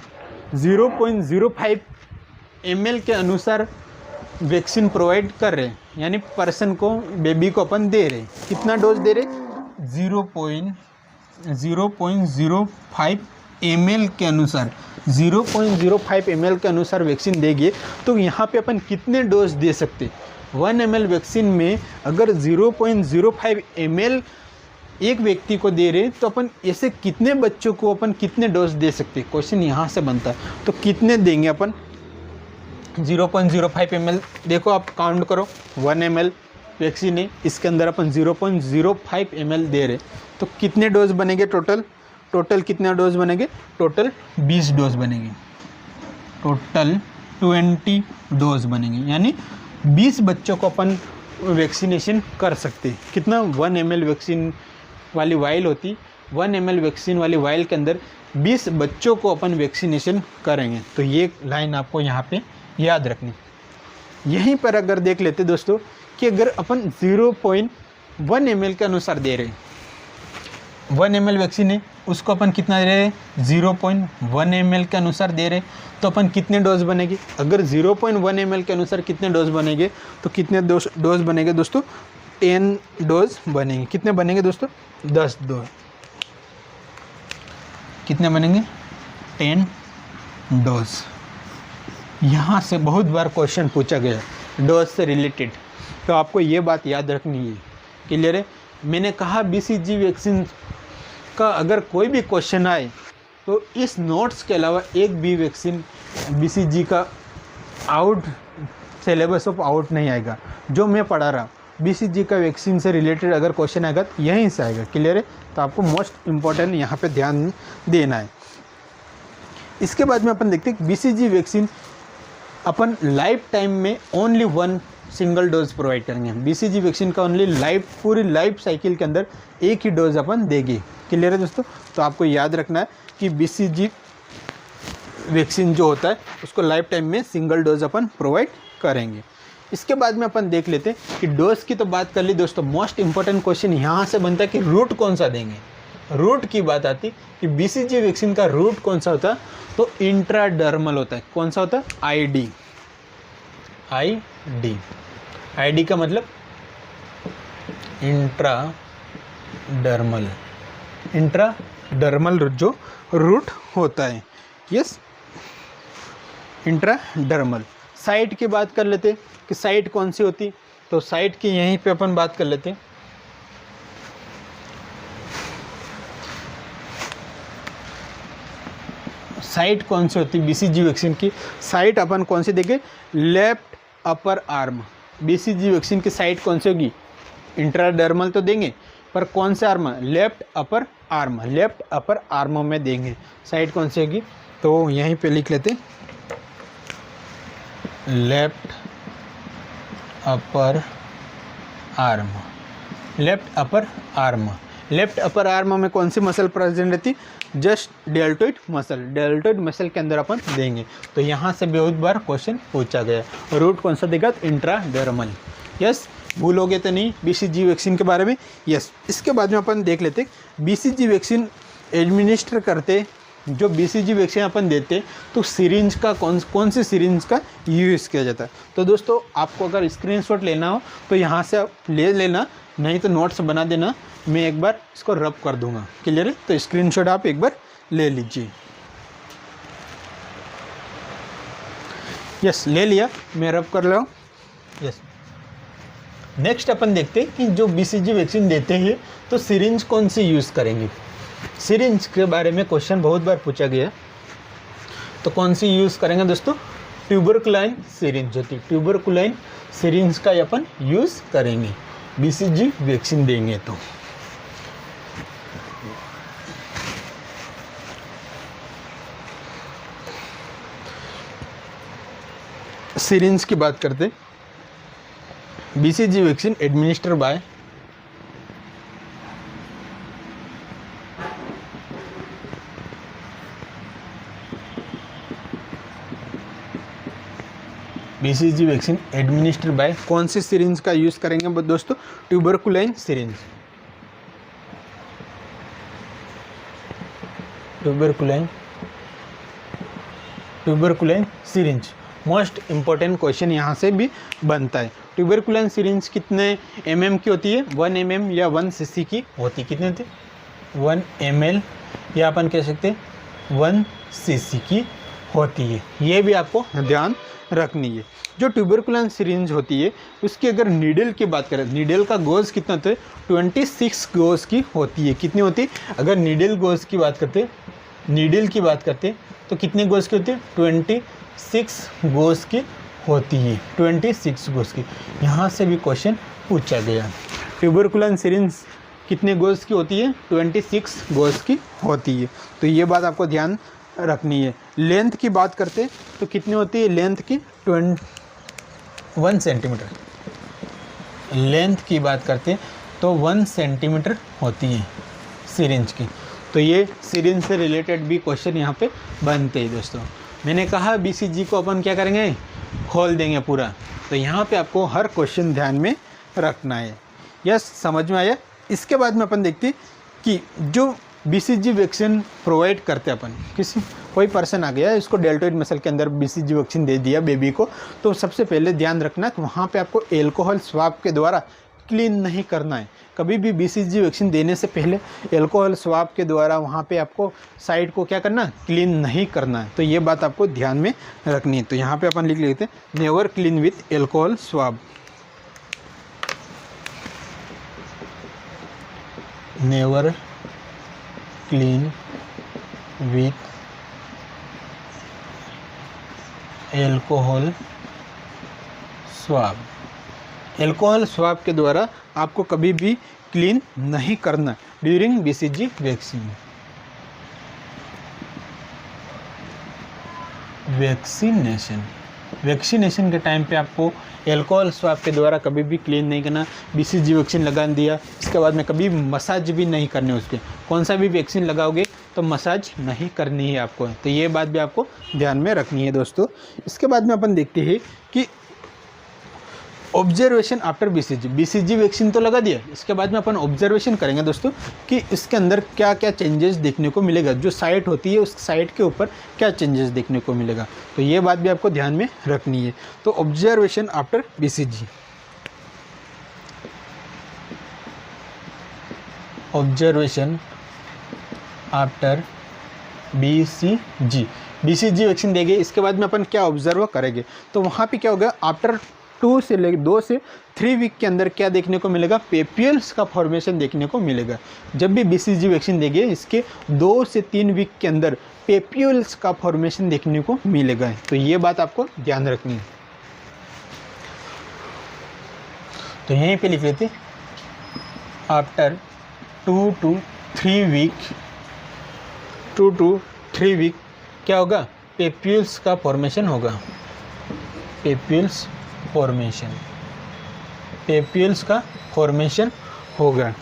0.05 ml के अनुसार वैक्सीन प्रोवाइड कर रहे हैं, यानी पर्सन को, बेबी को अपन दे रहे हैं। कितना डोज दे रहे, 0.05 ml के अनुसार, 0.05 ml के अनुसार वैक्सीन देंगे। तो यहाँ पे अपन कितने डोज दे सकते, 1 ml वैक्सीन में अगर 0.05 ml एक व्यक्ति को दे रहे तो अपन ऐसे कितने बच्चों को अपन कितने डोज दे सकते हैं, क्वेश्चन यहाँ से बनता है। तो कितने देंगे अपन, 0.05 ml, देखो आप काउंट करो, 1 ml वैक्सीन है, इसके अंदर अपन 0.05 ml दे रहे, तो कितने डोज बनेंगे टोटल कितने डोज बनेंगे, टोटल 20 डोज बनेंगे, टोटल 20 डोज बनेंगे, यानी 20 बच्चों को अपन वैक्सीनेशन कर सकते हैं। कितना, 1 ml वैक्सीन वाली वाइल होती, 1 ml वैक्सीन वाली वाइल के अंदर 20 बच्चों को अपन वैक्सीनेशन करेंगे। तो ये लाइन आपको यहाँ पे याद रखनी। यहीं पर अगर देख लेते दोस्तों कि अगर अपन 0.1 ml के अनुसार दे रहे, 1 ml वैक्सीन है, उसको अपन कितना दे रहे, 0.1 ml के अनुसार दे रहे, तो अपन कितने डोज बनेगी, अगर 0.1 ml के अनुसार कितने डोज बनेंगे, तो कितने डोज बनेंगे दोस्तों, 10 डोज बनेंगे। कितने बनेंगे दोस्तों, 10 डोज। कितने बनेंगे, 10 डोज। यहाँ से बहुत बार क्वेश्चन पूछा गया डोज से रिलेटेड, तो आपको ये बात याद रखनी है। क्लियर है। मैंने कहा BCG वैक्सीन का अगर कोई भी क्वेश्चन आए तो इस नोट्स के अलावा एक भी वैक्सीन BCG का आउट सिलेबस ऑफ आउट नहीं आएगा। जो मैं पढ़ा रहा BCG का वैक्सीन से रिलेटेड अगर क्वेश्चन आएगा तो यहीं से आएगा। क्लियर है। तो आपको मोस्ट इम्पॉर्टेंट यहाँ पे ध्यान देना है। इसके बाद में अपन देखते हैं BCG वैक्सीन अपन लाइफ टाइम में ओनली 1 सिंगल डोज प्रोवाइड करेंगे। BCG वैक्सीन का ओनली पूरी लाइफ साइकिल के अंदर एक ही डोज अपन देंगे। क्लियर है दोस्तों। तो आपको याद रखना है कि BCG वैक्सीन जो होता है उसको लाइफ टाइम में सिंगल डोज अपन प्रोवाइड करेंगे। इसके बाद में अपन देख लेते हैं कि डोज की तो बात कर ली दोस्तों। मोस्ट इंपॉर्टेंट क्वेश्चन यहाँ से बनता है कि रूट कौन सा देंगे। रूट की बात आती कि BCG वैक्सीन का रूट कौन सा होता है, तो इंट्राडर्मल होता है। कौन सा होता है, ID का मतलब इंट्राडर्मल जो रूट होता है। Yes, intradermal. साइट की बात कर लेते कि साइट कौन सी होती, तो साइट की यहीं पे अपन बात कर लेते। साइट कौन सी होती BCG वैक्सीन की, साइट अपन कौन सी देंगे, left upper arm. BCG vaccine की साइट कौन सी होगी, इंट्राडर्मल तो देंगे, पर कौन सा arm, left upper arm. Left upper arm में देंगे। साइट कौन सी होगी, तो यहीं पे लिख लेते, left upper arm. Left upper arm, left upper arm में कौन सी मसल प्रेजेंट रहती, just deltoid muscle. Deltoid muscle के अंदर अपन देंगे। तो यहाँ से बहुत बार क्वेश्चन पूछा गया। रूट कौन सा देगा, इंट्राडर्मल। यस, भूलोगे तो नहीं BCG वैक्सीन के बारे में। यस, इसके बाद में अपन देख लेते BCG वैक्सीन एडमिनिस्टर करते, जो BCG वैक्सीन अपन देते तो सिरिंज का कौन सी सिरिंज का यूज़ किया जाता है। तो दोस्तों आपको अगर स्क्रीनशॉट लेना हो तो यहाँ से आप ले लेना, नहीं तो नोट्स बना देना, मैं एक बार इसको रब कर दूंगा। क्लियर है। तो स्क्रीनशॉट आप एक बार ले लीजिए। यस, ले लिया, मैं रब कर रहा हूँ। यस, नेक्स्ट अपन देखते हैं कि जो BCG वैक्सीन देते हैं तो सिरिंज कौन सी यूज़ करेंगे। सिरिंज के बारे में क्वेश्चन बहुत बार पूछा गया, तो कौन सी यूज़ करेंगे दोस्तों, ट्यूबरकुलाइन सिरिंज होती। ट्यूबरकुलाइन सिरिंज का अपन यूज़ करेंगे BCG वैक्सीन देंगे तो। सिरिंज की बात करते, BCG vaccine administer by BCG vaccine administer by कौन सी सिरिंज का यूज़ करेंगे दोस्तों, tuberculin syringe. Tuberculin syringe most important question यहाँ से भी बनता है। ट्यूबरकुलाइन सिरिंज कितने mm की होती है, 1 mm या 1 cc की होती। कितने होती, 1 ml या अपन कह सकते हैं 1 cc की होती है, ये भी आपको ध्यान रखनी है। जो ट्यूबरकुलन सिरिंज होती है उसकी अगर नीडल की बात करें, नीडल का गोज कितना होता है, 26 गोज की होती है। कितनी होती है? अगर नीडल गोज की बात करते, नीडल की बात करते तो कितने गोज की होती है? 26 गोज की होती है, 26 गोज की। यहाँ से भी क्वेश्चन पूछा गया। ट्यूबरकुलन सिरिंज कितने गोज की होती है? 26 गोज की होती है। तो ये बात आपको ध्यान रखनी है। लेंथ की बात करते तो कितनी होती है लेंथ की? 1 सेंटीमीटर। लेंथ की बात करते तो 1 सेंटीमीटर होती है सिरिंज की। तो ये सिरिंज से रिलेटेड भी क्वेश्चन यहाँ पे बनते हैं दोस्तों। मैंने कहा BCG को अपन क्या करेंगे? खोल देंगे पूरा। तो यहाँ पे आपको हर क्वेश्चन ध्यान में रखना है। यस, समझ में आया? इसके बाद में अपन देखते कि जो BCG वैक्सीन प्रोवाइड करते अपन, किसी कोई पर्सन आ गया, इसको डेल्टोइड मसल के अंदर BCG वैक्सीन दे दिया बेबी को, तो सबसे पहले ध्यान रखना कि वहाँ पे आपको एल्कोहल स्वाब के द्वारा क्लीन नहीं करना है। कभी भी BCG वैक्सीन देने से पहले एल्कोहल स्वाब के द्वारा वहाँ पे आपको साइड को क्या करना? क्लीन नहीं करना है। तो ये बात आपको ध्यान में रखनी है। तो यहाँ पे अपन लिख लेते हैं, never clean with alcohol swab. Never clean with alcohol swab. Alcohol swab के द्वारा आपको कभी भी क्लीन नहीं करना ड्यूरिंग BCG वैक्सीन। वैक्सीनेशन के टाइम पे आपको एल्कोहल स्वाब के द्वारा कभी भी क्लीन नहीं करना। BCG वैक्सीन लगा दिया, इसके बाद में कभी मसाज भी नहीं करने उसके। कौन सा भी वैक्सीन लगाओगे तो मसाज नहीं करनी है आपको। तो ये बात भी आपको ध्यान में रखनी है दोस्तों। इसके बाद में अपन देखते हैं कि ऑब्जर्वेशन आफ्टर BCG वैक्सीन तो लगा दिया, इसके बाद में अपन ऑब्जर्वेशन करेंगे दोस्तों कि इसके अंदर क्या क्या चेंजेस देखने को मिलेगा। जो साइट होती है उस साइट के ऊपर क्या चेंजेस देखने को मिलेगा। तो ये बात भी आपको ध्यान में रखनी है। तो observation after BCG, observation after BCG vaccine देंगे, इसके बाद में अपन क्या ऑब्जर्व करेंगे। तो वहाँ पे क्या होगा, आफ्टर 2 से 3 वीक के अंदर क्या देखने को मिलेगा? पेप्यूल्स का फॉर्मेशन देखने को मिलेगा। जब भी BCG वैक्सीन देंगे इसके 2 से 3 वीक के अंदर पेप्यूल्स का फॉर्मेशन देखने को मिलेगा। तो ये बात आपको ध्यान रखनी है। तो यहीं पे लिख लेते, आफ्टर 2 to 3 वीक क्या होगा? पेप्यूल्स का फॉर्मेशन होगा। पेप्यूल्स का फॉर्मेशन होगा।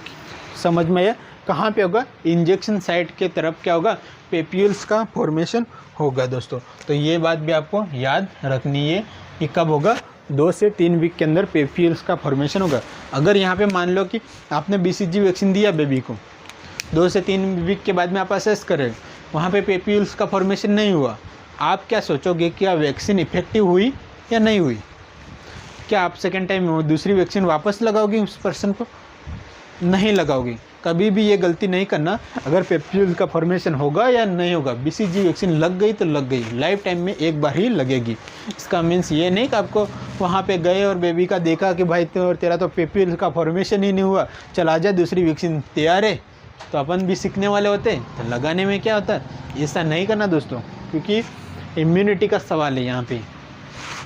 समझ में आया? कहाँ पे होगा? इंजेक्शन साइट के तरफ क्या होगा? पेप्यूल्स का फॉर्मेशन होगा दोस्तों। तो ये बात भी आपको याद रखनी है कि कब होगा? 2 से 3 वीक के अंदर पेप्यूल्स का फॉर्मेशन होगा। अगर यहाँ पे मान लो कि आपने BCG वैक्सीन दिया बेबी को, 2 से 3 वीक के बाद में आप असेस करें, वहाँ पे पेप्यूल्स का फॉर्मेशन नहीं हुआ, आप क्या सोचोगे? क्या वैक्सीन इफेक्टिव हुई या नहीं हुई? क्या आप सेकेंड टाइम दूसरी वैक्सीन वापस लगाओगे उस पर्सन को? नहीं लगाओगे। कभी भी ये गलती नहीं करना। अगर पेप्यूल का फॉर्मेशन होगा या नहीं होगा, BCG वैक्सीन लग गई तो लग गई, लाइफ टाइम में एक बार ही लगेगी। इसका मीन्स ये नहीं कि आपको वहाँ पे गए और बेबी का देखा कि भाई तेरा तो पेप्यूल का फॉर्मेशन ही नहीं हुआ, चल आ जा दूसरी वैक्सीन तैयार है, तो अपन भी सीखने वाले होते हैं तो लगाने में क्या होता है। ऐसा नहीं करना दोस्तों, क्योंकि इम्यूनिटी का सवाल है यहाँ पे।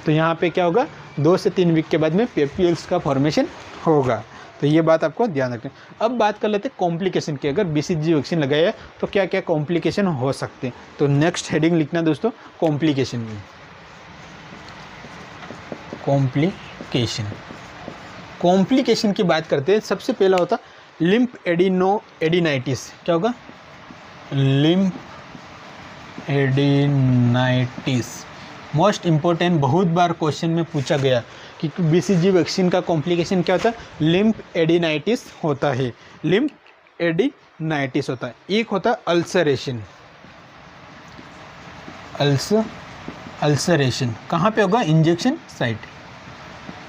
तो यहाँ पे क्या होगा? 2 से 3 वीक के बाद में पेप्यूल्स का फॉर्मेशन होगा। तो ये बात आपको ध्यान रखें। अब बात कर लेते हैं कॉम्प्लिकेशन की। अगर BCG वैक्सीन लगाया तो क्या क्या कॉम्प्लिकेशन हो सकते हैं। तो नेक्स्ट हेडिंग लिखना दोस्तों, कॉम्प्लिकेशन में। कॉम्प्लिकेशन की बात करते हैं, सबसे पहला होता लिम्फ एडिनाइटिस। क्या होगा? लिम्फ एडिनाइटिस मोस्ट इम्पोर्टेंट, बहुत बार क्वेश्चन में पूछा गया कि BCG वैक्सीन का कॉम्प्लिकेशन क्या होता है? लिम्फ एडिनाइटिस होता है। लिम्फ एडिनाइटिस होता है। एक होता है अल्सरेशन। अल्सरेशन कहाँ पे होगा? Injection site.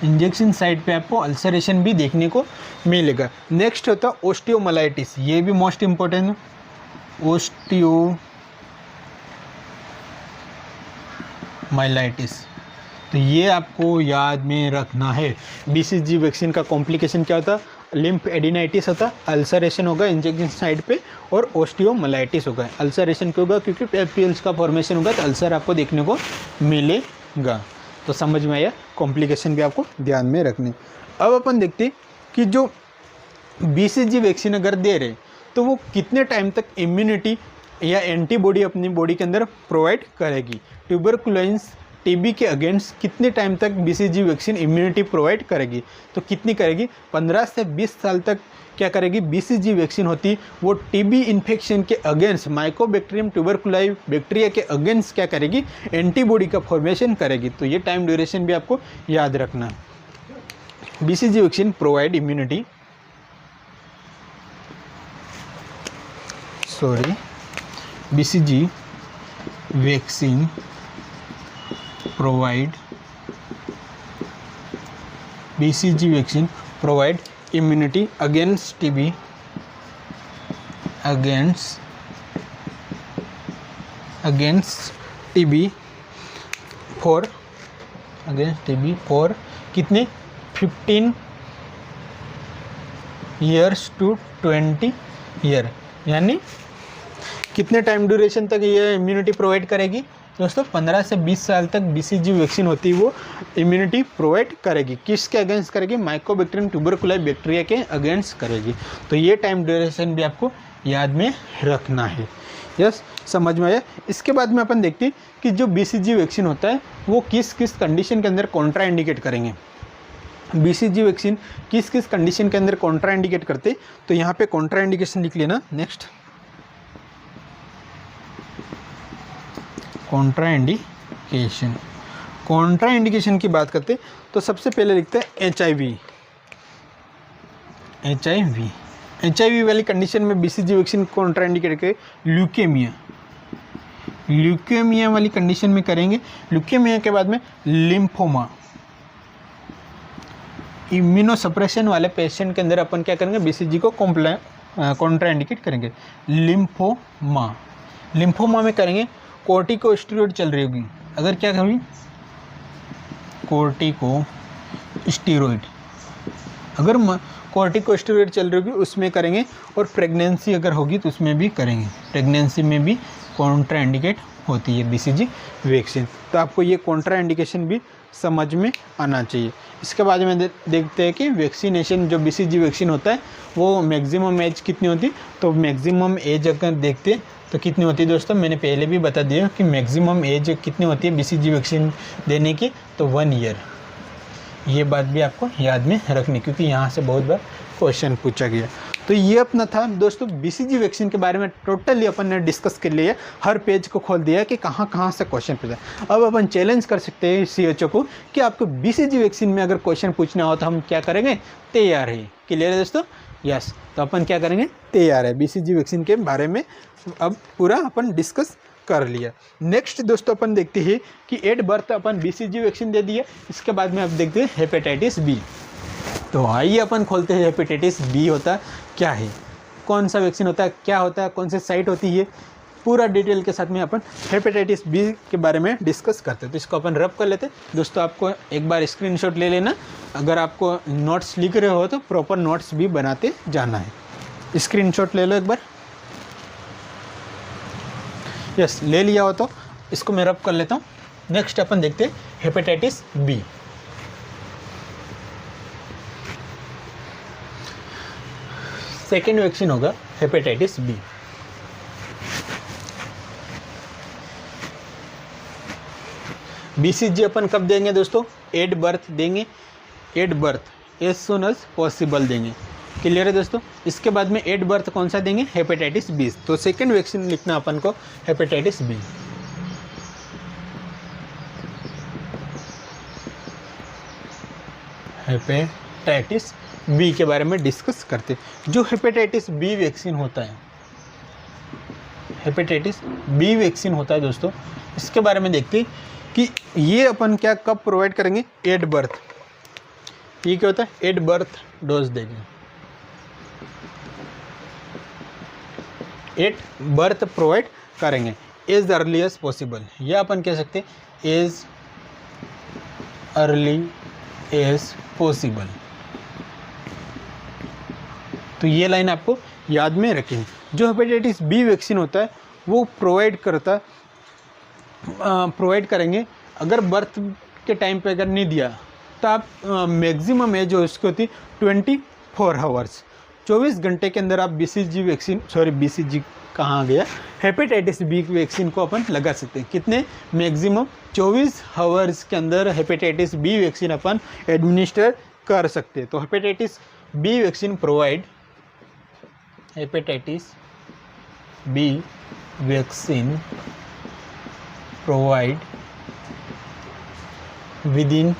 इंजेक्शन साइट पे आपको अल्सरेशन भी देखने को मिलेगा। नेक्स्ट होता है ओस्टियोमाइलाइटिस। ये भी मोस्ट इम्पोर्टेंट है। माइलाइटिस। तो ये आपको याद में रखना है। बीसीजी वैक्सीन का कॉम्प्लिकेशन क्या होता है? लिम्फ एडिनाइटिस होता, अल्सरेशन होगा इंजेक्शन साइड पे, और ओस्टियोमाइलाइटिस होगा। अल्सरेशन क्यों होगा? क्योंकि पेपिल्स का फॉर्मेशन होगा, तो अल्सर आपको देखने को मिलेगा। तो समझ में आया, कॉम्प्लिकेशन भी आपको ध्यान में रखनी। अब अपन देखते कि जो बीसीजी वैक्सीन अगर दे रहे तो वो कितने टाइम तक इम्यूनिटी या एंटीबॉडी अपनी बॉडी के अंदर प्रोवाइड करेगी। ट्यूबरकुलोसिस टीबी के अगेंस्ट कितने टाइम तक बीसीजी वैक्सीन इम्यूनिटी प्रोवाइड करेगी? तो कितनी करेगी? 15 से 20 साल तक क्या करेगी? बीसीजी वैक्सीन होती वो टीबी इन्फेक्शन के अगेंस्ट, माइकोबैक्टीरियम ट्यूबरकुलाई बैक्टीरिया के अगेंस्ट क्या करेगी? एंटीबॉडी का फॉर्मेशन करेगी। तो ये टाइम ड्यूरेशन भी आपको याद रखना। BCG vaccine provide immunity BCG vaccine provide immunity against TB for कितने? 15 years to 20 year, यानी कितने टाइम ड्यूरेशन तक ये इम्यूनिटी प्रोवाइड करेगी दोस्तों? 15 से 20 साल तक बीसीजी वैक्सीन होती है वो इम्यूनिटी प्रोवाइड करेगी। किसके अगेंस्ट करेगी? माइकोबैक्टीरियम ट्यूबरकुलाई बैक्टीरिया के अगेंस्ट करेगी। तो ये टाइम ड्यूरेशन भी आपको याद में रखना है। यस, समझ में आया। इसके बाद में अपन देखते हैं कि जो बीसीजी वैक्सीन होता है वो किस किस कंडीशन के अंदर कॉन्ट्रा इंडिकेट करेंगे। बीसीजी वैक्सीन किस किस कंडीशन के अंदर कॉन्ट्रा इंडिकेट करते, तो यहाँ पे कॉन्ट्रा इंडिकेशन लिख लेना। नेक्स्ट, कॉन्ट्रा इंडिकेशन की बात करते तो सबसे पहले लिखते हैं HIV वाली कंडीशन में बीसीजी वैक्सीन कॉन्ट्रा इंडिकेट करें। ल्यूकेमिया वाली कंडीशन में करेंगे। ल्यूकेमिया के बाद में लिम्फोमा, इम्यूनोसप्रेशन वाले पेशेंट के अंदर अपन क्या करेंगे? बीसीजी को कॉन्ट्रा इंडिकेट करेंगे। लिम्फोमा में करेंगे कोर्टिकोस्टेरॉइड चल रही होगी। अगर क्या करेंगे? कोर्टिकोस्टेरॉइड चल रही होगी उसमें करेंगे। और प्रेगनेंसी अगर होगी तो उसमें भी करेंगे। प्रेगनेंसी में भी कॉन्ट्रा इंडिकेट होती है बीसीजी वैक्सीन। तो आपको ये कॉन्ट्रा इंडिकेशन भी समझ में आना चाहिए। इसके बाद में देखते हैं कि वैक्सीनेशन जो बीसीजी वैक्सीन होता है वो मैक्सिमम एज कितनी होती है। तो मैक्सिमम एज अगर देखते हैं तो कितनी होती है दोस्तों? मैंने पहले भी बता दिया कि मैक्सिमम एज कितनी होती है बीसीजी वैक्सीन देने की, तो 1 ईयर। ये बात भी आपको याद में रखनी, क्योंकि यहाँ से बहुत बार क्वेश्चन पूछा गया। तो ये अपना था दोस्तों बीसीजी वैक्सीन के बारे में टोटली अपन ने डिस्कस कर लिया। हर पेज को खोल दिया कि कहाँ से क्वेश्चन पूछा। अब अपन चैलेंज कर सकते हैं CHO को कि आपको बीसीजी वैक्सीन में अगर क्वेश्चन पूछना हो तो हम क्या करेंगे? तैयार है। क्लियर है दोस्तों? यस। तो अपन क्या करेंगे? तैयार है। बीसीजी वैक्सीन के बारे में अब पूरा अपन डिस्कस कर लिया। नेक्स्ट दोस्तों अपन देखते हैं कि एट बर्थ अपन बीसीजी वैक्सीन दे दिया। इसके बाद में अब देखते हैं हेपेटाइटिस बी। तो आइए अपन खोलते हैं हेपेटाइटिस बी होता क्या है, कौन सा वैक्सीन होता है, क्या होता है, कौन से साइट होती है, पूरा डिटेल के साथ में अपन हेपेटाइटिस बी के बारे में डिस्कस करते हैं। तो इसको अपन रब कर लेते हैं। दोस्तों आपको एक बार स्क्रीनशॉट ले लेना। अगर आपको नोट्स लिख रहे हो तो प्रॉपर नोट्स भी बनाते जाना है। स्क्रीनशॉट ले लो एक बार। यस, ले लिया हो तो इसको मैं रब कर लेता हूँ। नेक्स्ट अपन देखते हैं हेपेटाइटिस बी। सेकेंड वैक्सीन होगा हेपेटाइटिस बी। बीसीजी अपन कब देंगे दोस्तों? एट बर्थ देंगे। At birth as soon as possible देंगे। क्लियर है दोस्तों? इसके बाद में एट बर्थ कौन सा देंगे? Hepatitis B. तो सेकेंड वैक्सीन लिखना अपन को हेपेटाइटिस बी। हेपेटाइटिस बी के बारे में डिस्कस करते। जो हेपेटाइटिस बी वैक्सीन होता है, हेपेटाइटिस बी वैक्सीन होता है दोस्तों, इसके बारे में देखते कि ये अपन क्या कब प्रोवाइड करेंगे? At birth. ये क्या होता है? एट बर्थ डोज देंगे। एट बर्थ प्रोवाइड करेंगे एज अर्ली एज पॉसिबल। यह अपन कह सकते हैं एज अर्ली एज पॉसिबल। तो ये लाइन आपको याद में रखें। जो हेपेटाइटिस बी वैक्सीन होता है वो प्रोवाइड करेंगे। अगर बर्थ के टाइम पे अगर नहीं दिया तो आप मैक्सिमम एज जो इसकी होती 24 आवर्स, 24 घंटे के अंदर आप बीसीजी कहाँ गया, हेपेटाइटिस बी वैक्सीन को अपन लगा सकते हैं। कितने? मैक्सिमम 24 आवर्स के अंदर हेपेटाइटिस बी वैक्सीन अपन एडमिनिस्टर कर सकते हैं। तो hepatitis B vaccine provide, hepatitis B vaccine provide within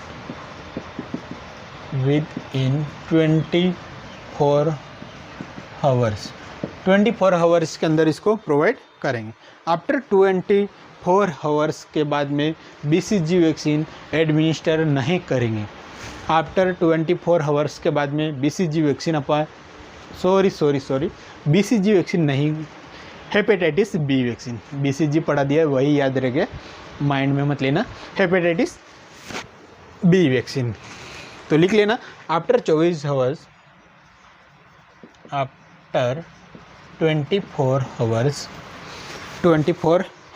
24 hours, 24 hours के अंदर इसको प्रोवाइड करेंगे। आफ्टर 24 आवर्स के बाद में बीसीजी वैक्सीन एडमिनिस्टर नहीं करेंगे। आफ्टर 24 आवर्स के बाद में बीसीजी वैक्सीन अपन बीसीजी वैक्सीन नहीं, हेपेटाइटिस बी वैक्सीन, बीसीजी पढ़ा दिया है वही याद रह गया, माइंड में मत लेना। हेपेटाइटिस बी वैक्सीन तो लिख लेना। After 24 hours, after 24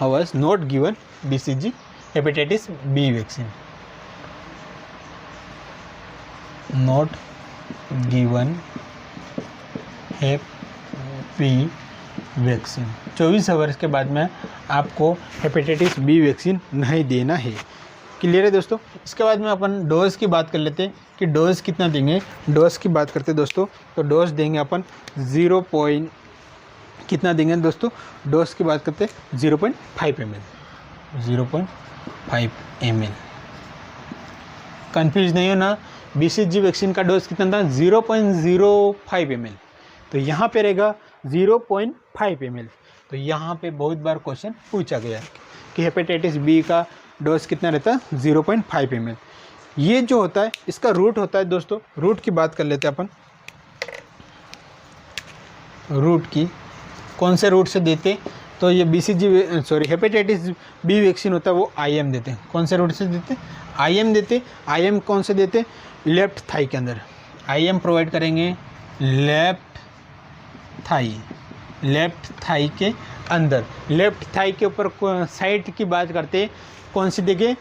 hours not given BCG hepatitis B vaccine, not given hep vaccine. 24 hours के बाद में आपको हेपेटाइटिस बी वैक्सीन नहीं देना है। क्लियर है दोस्तों। इसके बाद में अपन डोज की बात कर लेते हैं कि डोज कितना देंगे। डोज की बात करते हैं दोस्तों, तो डोज देंगे अपन कितना देंगे दोस्तों, डोज की बात करते हैं 0.5 ml, 0.5 ml। कन्फ्यूज नहीं हो ना, बीसीजी वैक्सीन का डोज कितना था 0.05 ml, तो यहाँ पे रहेगा 0.5 ml। तो यहाँ पे बहुत बार क्वेश्चन पूछा गया है कि हेपेटाइटिस बी का डोज कितना रहता है 0.5 ml। ये जो होता है इसका रूट होता है दोस्तों, रूट की बात कर लेते हैं अपन। रूट की कौन से रूट से देते, तो ये हेपेटाइटिस बी वैक्सीन होता है वो IM देते हैं। कौन से रूट से देते? IM देते। IM कौन से देते? लेफ्ट थाई के अंदर IM प्रोवाइड करेंगे, लेफ्ट थाई के अंदर। लेफ्ट थाई के ऊपर साइड की बात करते, कौन सी देंगे?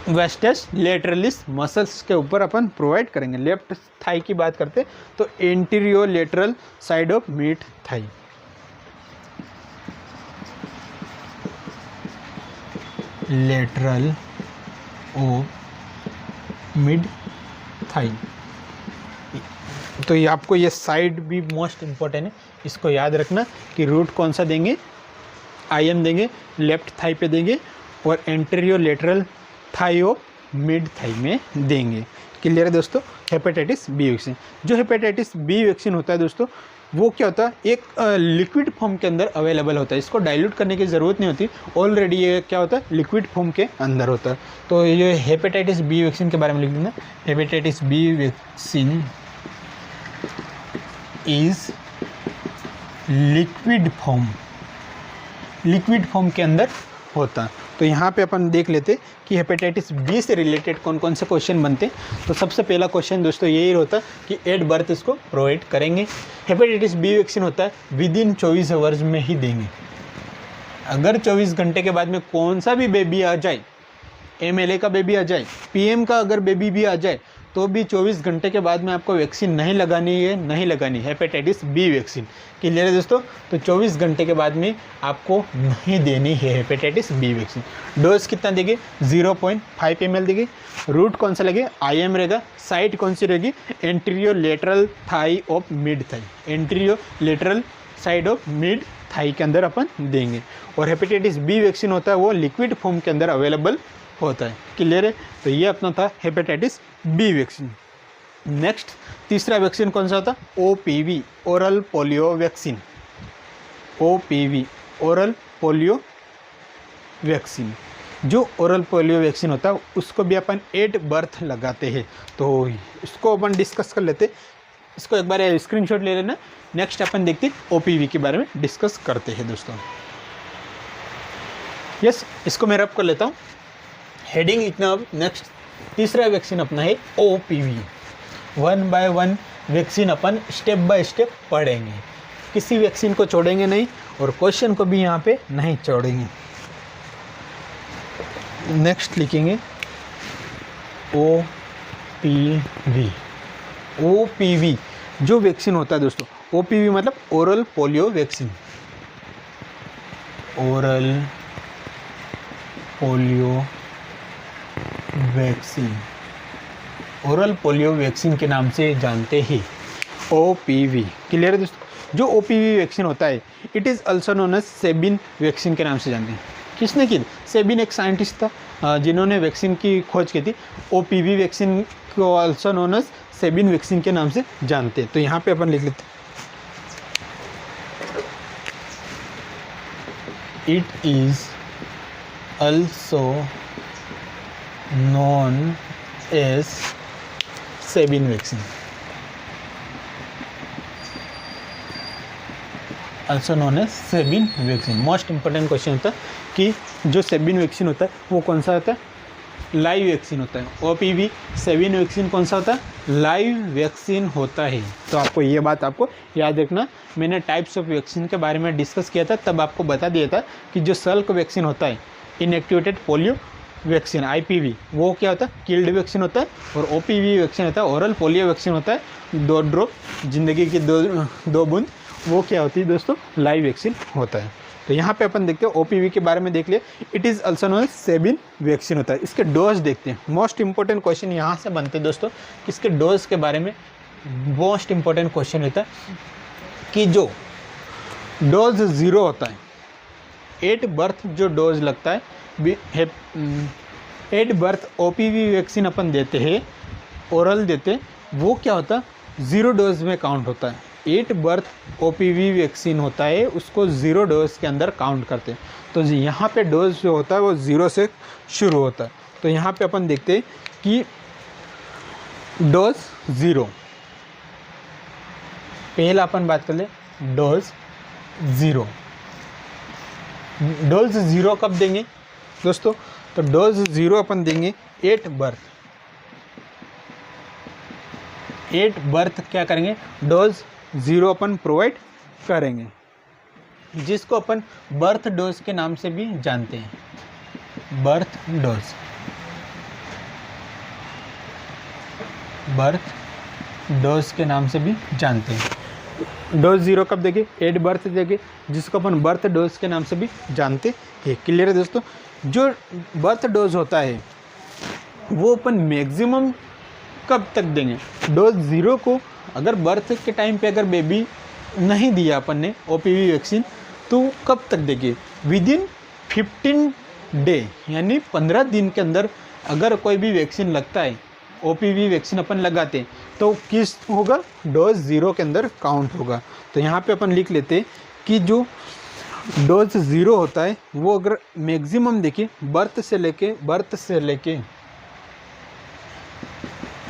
वेस्टस लेटरलिस मसल्स के ऊपर अपन प्रोवाइड करेंगे। लेफ्ट थाई की बात करते तो anterolateral side of mid thigh, lateral of mid thigh. तो ये आपको ये साइड भी मोस्ट इम्पोर्टेंट है, इसको याद रखना कि रूट कौन सा देंगे, IM देंगे, लेफ्ट थाई पे देंगे और anterior lateral thigh of mid thigh में देंगे। क्लियर है दोस्तों। हेपेटाइटिस बी वैक्सीन, जो हेपेटाइटिस बी वैक्सीन होता है दोस्तों वो क्या होता है, एक लिक्विड फॉर्म के अंदर अवेलेबल होता है। इसको डाइल्यूट करने की ज़रूरत नहीं होती, ऑलरेडी ये क्या होता है लिक्विड फॉर्म के अंदर होता है। तो ये हेपेटाइटिस बी वैक्सीन के बारे में लिख देना, hepatitis B vaccine is liquid form के अंदर होता है। तो यहाँ पे अपन देख लेते कि हेपेटाइटिस बी से रिलेटेड कौन कौन से क्वेश्चन बनते। तो सबसे पहला क्वेश्चन दोस्तों यही होता कि एट बर्थ इसको प्रोवाइड करेंगे। हेपेटाइटिस बी वैक्सीन होता है विदिन 24 आवर्स में ही देंगे। अगर 24 घंटे के बाद में कौन सा भी बेबी आ जाए, MLA का बेबी आ जाए, PM का अगर बेबी भी आ जाए, तो भी 24 घंटे के बाद में आपको वैक्सीन नहीं लगानी हेपेटाइटिस बी वैक्सीन। क्लियर है दोस्तों। तो 24 घंटे के बाद में आपको नहीं देनी है हेपेटाइटिस बी वैक्सीन। डोज कितना देंगे? 0.5 ml देंगे। रूट कौन सा लगे? IM रहेगा। साइट कौन सी रहेगी? Anterior lateral thigh of mid thigh, anterior lateral side of mid thigh के अंदर अपन देंगे। और हेपेटाइटिस बी वैक्सीन होता है वो लिक्विड फॉर्म के अंदर अवेलेबल होता है। क्लियर है। तो ये अपना था हेपेटाइटिस बी वैक्सीन। नेक्स्ट तीसरा वैक्सीन कौन सा होता? OPV, oral polio vaccine. OPV, oral polio vaccine. जो ओरल पोलियो वैक्सीन होता है उसको भी अपन 8 बर्थ लगाते हैं। तो इसको अपन डिस्कस कर लेते, इसको एक बार स्क्रीनशॉट ले लेना। नेक्स्ट अपन देखते OPV के बारे में डिस्कस करते हैं दोस्तों। यस, इसको मैं रब कर लेता हूँ। हेडिंग इतना। अब नेक्स्ट तीसरा वैक्सीन अपना है OPV। 1 बाय 1 वैक्सीन अपन स्टेप बाय स्टेप पढ़ेंगे, किसी वैक्सीन को छोड़ेंगे नहीं और क्वेश्चन को भी यहाँ पे नहीं छोड़ेंगे। नेक्स्ट लिखेंगे OPV। OPV जो वैक्सीन होता है दोस्तों, OPV मतलब oral polio vaccine. Oral polio vaccine, oral polio vaccine के नाम से जानते हैं OPV। क्लियर है दोस्तों? जो OPV वैक्सीन होता है it is also known as Sabin vaccine के नाम से जानते हैं। किसने की? सेबिन एक साइंटिस्ट था जिन्होंने वैक्सीन की खोज की थी। OPV वैक्सीन को also known as Sabin vaccine के नाम से जानते हैं। तो यहाँ पे अपन लिख लेते हैं it is also known as Sabin vaccine. Also known as Sabin vaccine. Most important question होता है कि जो सेबिन वैक्सीन होता है वो कौन सा होता है? लाइव वैक्सीन होता है। OPV सेबिन वैक्सीन कौन सा होता है? लाइव वैक्सीन होता है। तो आपको ये बात आपको याद रखना। मैंने टाइप्स ऑफ वैक्सीन के बारे में डिस्कस किया था, तब आपको बता दिया था कि जो सल्क वैक्सीन होता है, इनएक्टिवेटेड पोलियो वैक्सीन IPV, वो क्या होता है? किल्ड वैक्सीन होता है। और OPV वैक्सीन होता है ओरल पोलियो वैक्सीन होता है, 2 ड्रॉप जिंदगी की 2 बूंद, वो क्या होती है दोस्तों? लाइव वैक्सीन होता है। तो यहाँ पे अपन देखते हैं OPV के बारे में देख लिया। It is also known as Sabin vaccine होता है। इसके डोज देखते हैं। मोस्ट इंपॉर्टेंट क्वेश्चन यहाँ से बनते हैं दोस्तों कि इसके डोज के बारे में मोस्ट इंपॉर्टेंट क्वेश्चन रहता है कि जो डोज 0 होता है, 8 बर्थ जो डोज लगता है, 8 बर्थ OPV वैक्सीन अपन देते हैं, ओरल देते हैं, वो क्या होता है? 0 डोज में काउंट होता है। 8 बर्थ OPV वैक्सीन होता है, उसको 0 डोज के अंदर काउंट करते हैं। तो यहाँ पे डोज जो होता है वो 0 से शुरू होता है। तो यहाँ पे अपन देखते हैं कि डोज 0, पहला अपन बात कर ले डोज 0। डोज 0 कब देंगे दोस्तों? तो डोज 0 अपन देंगे 8 बर्थ। 8 बर्थ क्या करेंगे? डोज 0 अपन प्रोवाइड करेंगे, जिसको अपन बर्थ डोज के नाम से भी जानते हैं। बर्थ डोज, बर्थ डोज के नाम से भी जानते हैं। डोज 0 कब देंगे? 8 बर्थ देंगे, जिसको अपन बर्थ डोज के नाम से भी जानते हैं। क्लियर है दोस्तों? जो बर्थ डोज होता है वो अपन मैक्सिमम कब तक देंगे? डोज 0 को अगर बर्थ के टाइम पे अगर बेबी नहीं दिया अपन ने OPV वैक्सीन, तो कब तक देंगे? विदिन 15 डे, यानी 15 दिन के अंदर अगर कोई भी वैक्सीन लगता है, OPV वैक्सीन अपन लगाते हैं, तो किस होगा? डोज 0 के अंदर काउंट होगा। तो यहाँ पे अपन लिख लेते हैं कि जो डोज 0 होता है वो अगर मैक्सिमम देखिए बर्थ से लेके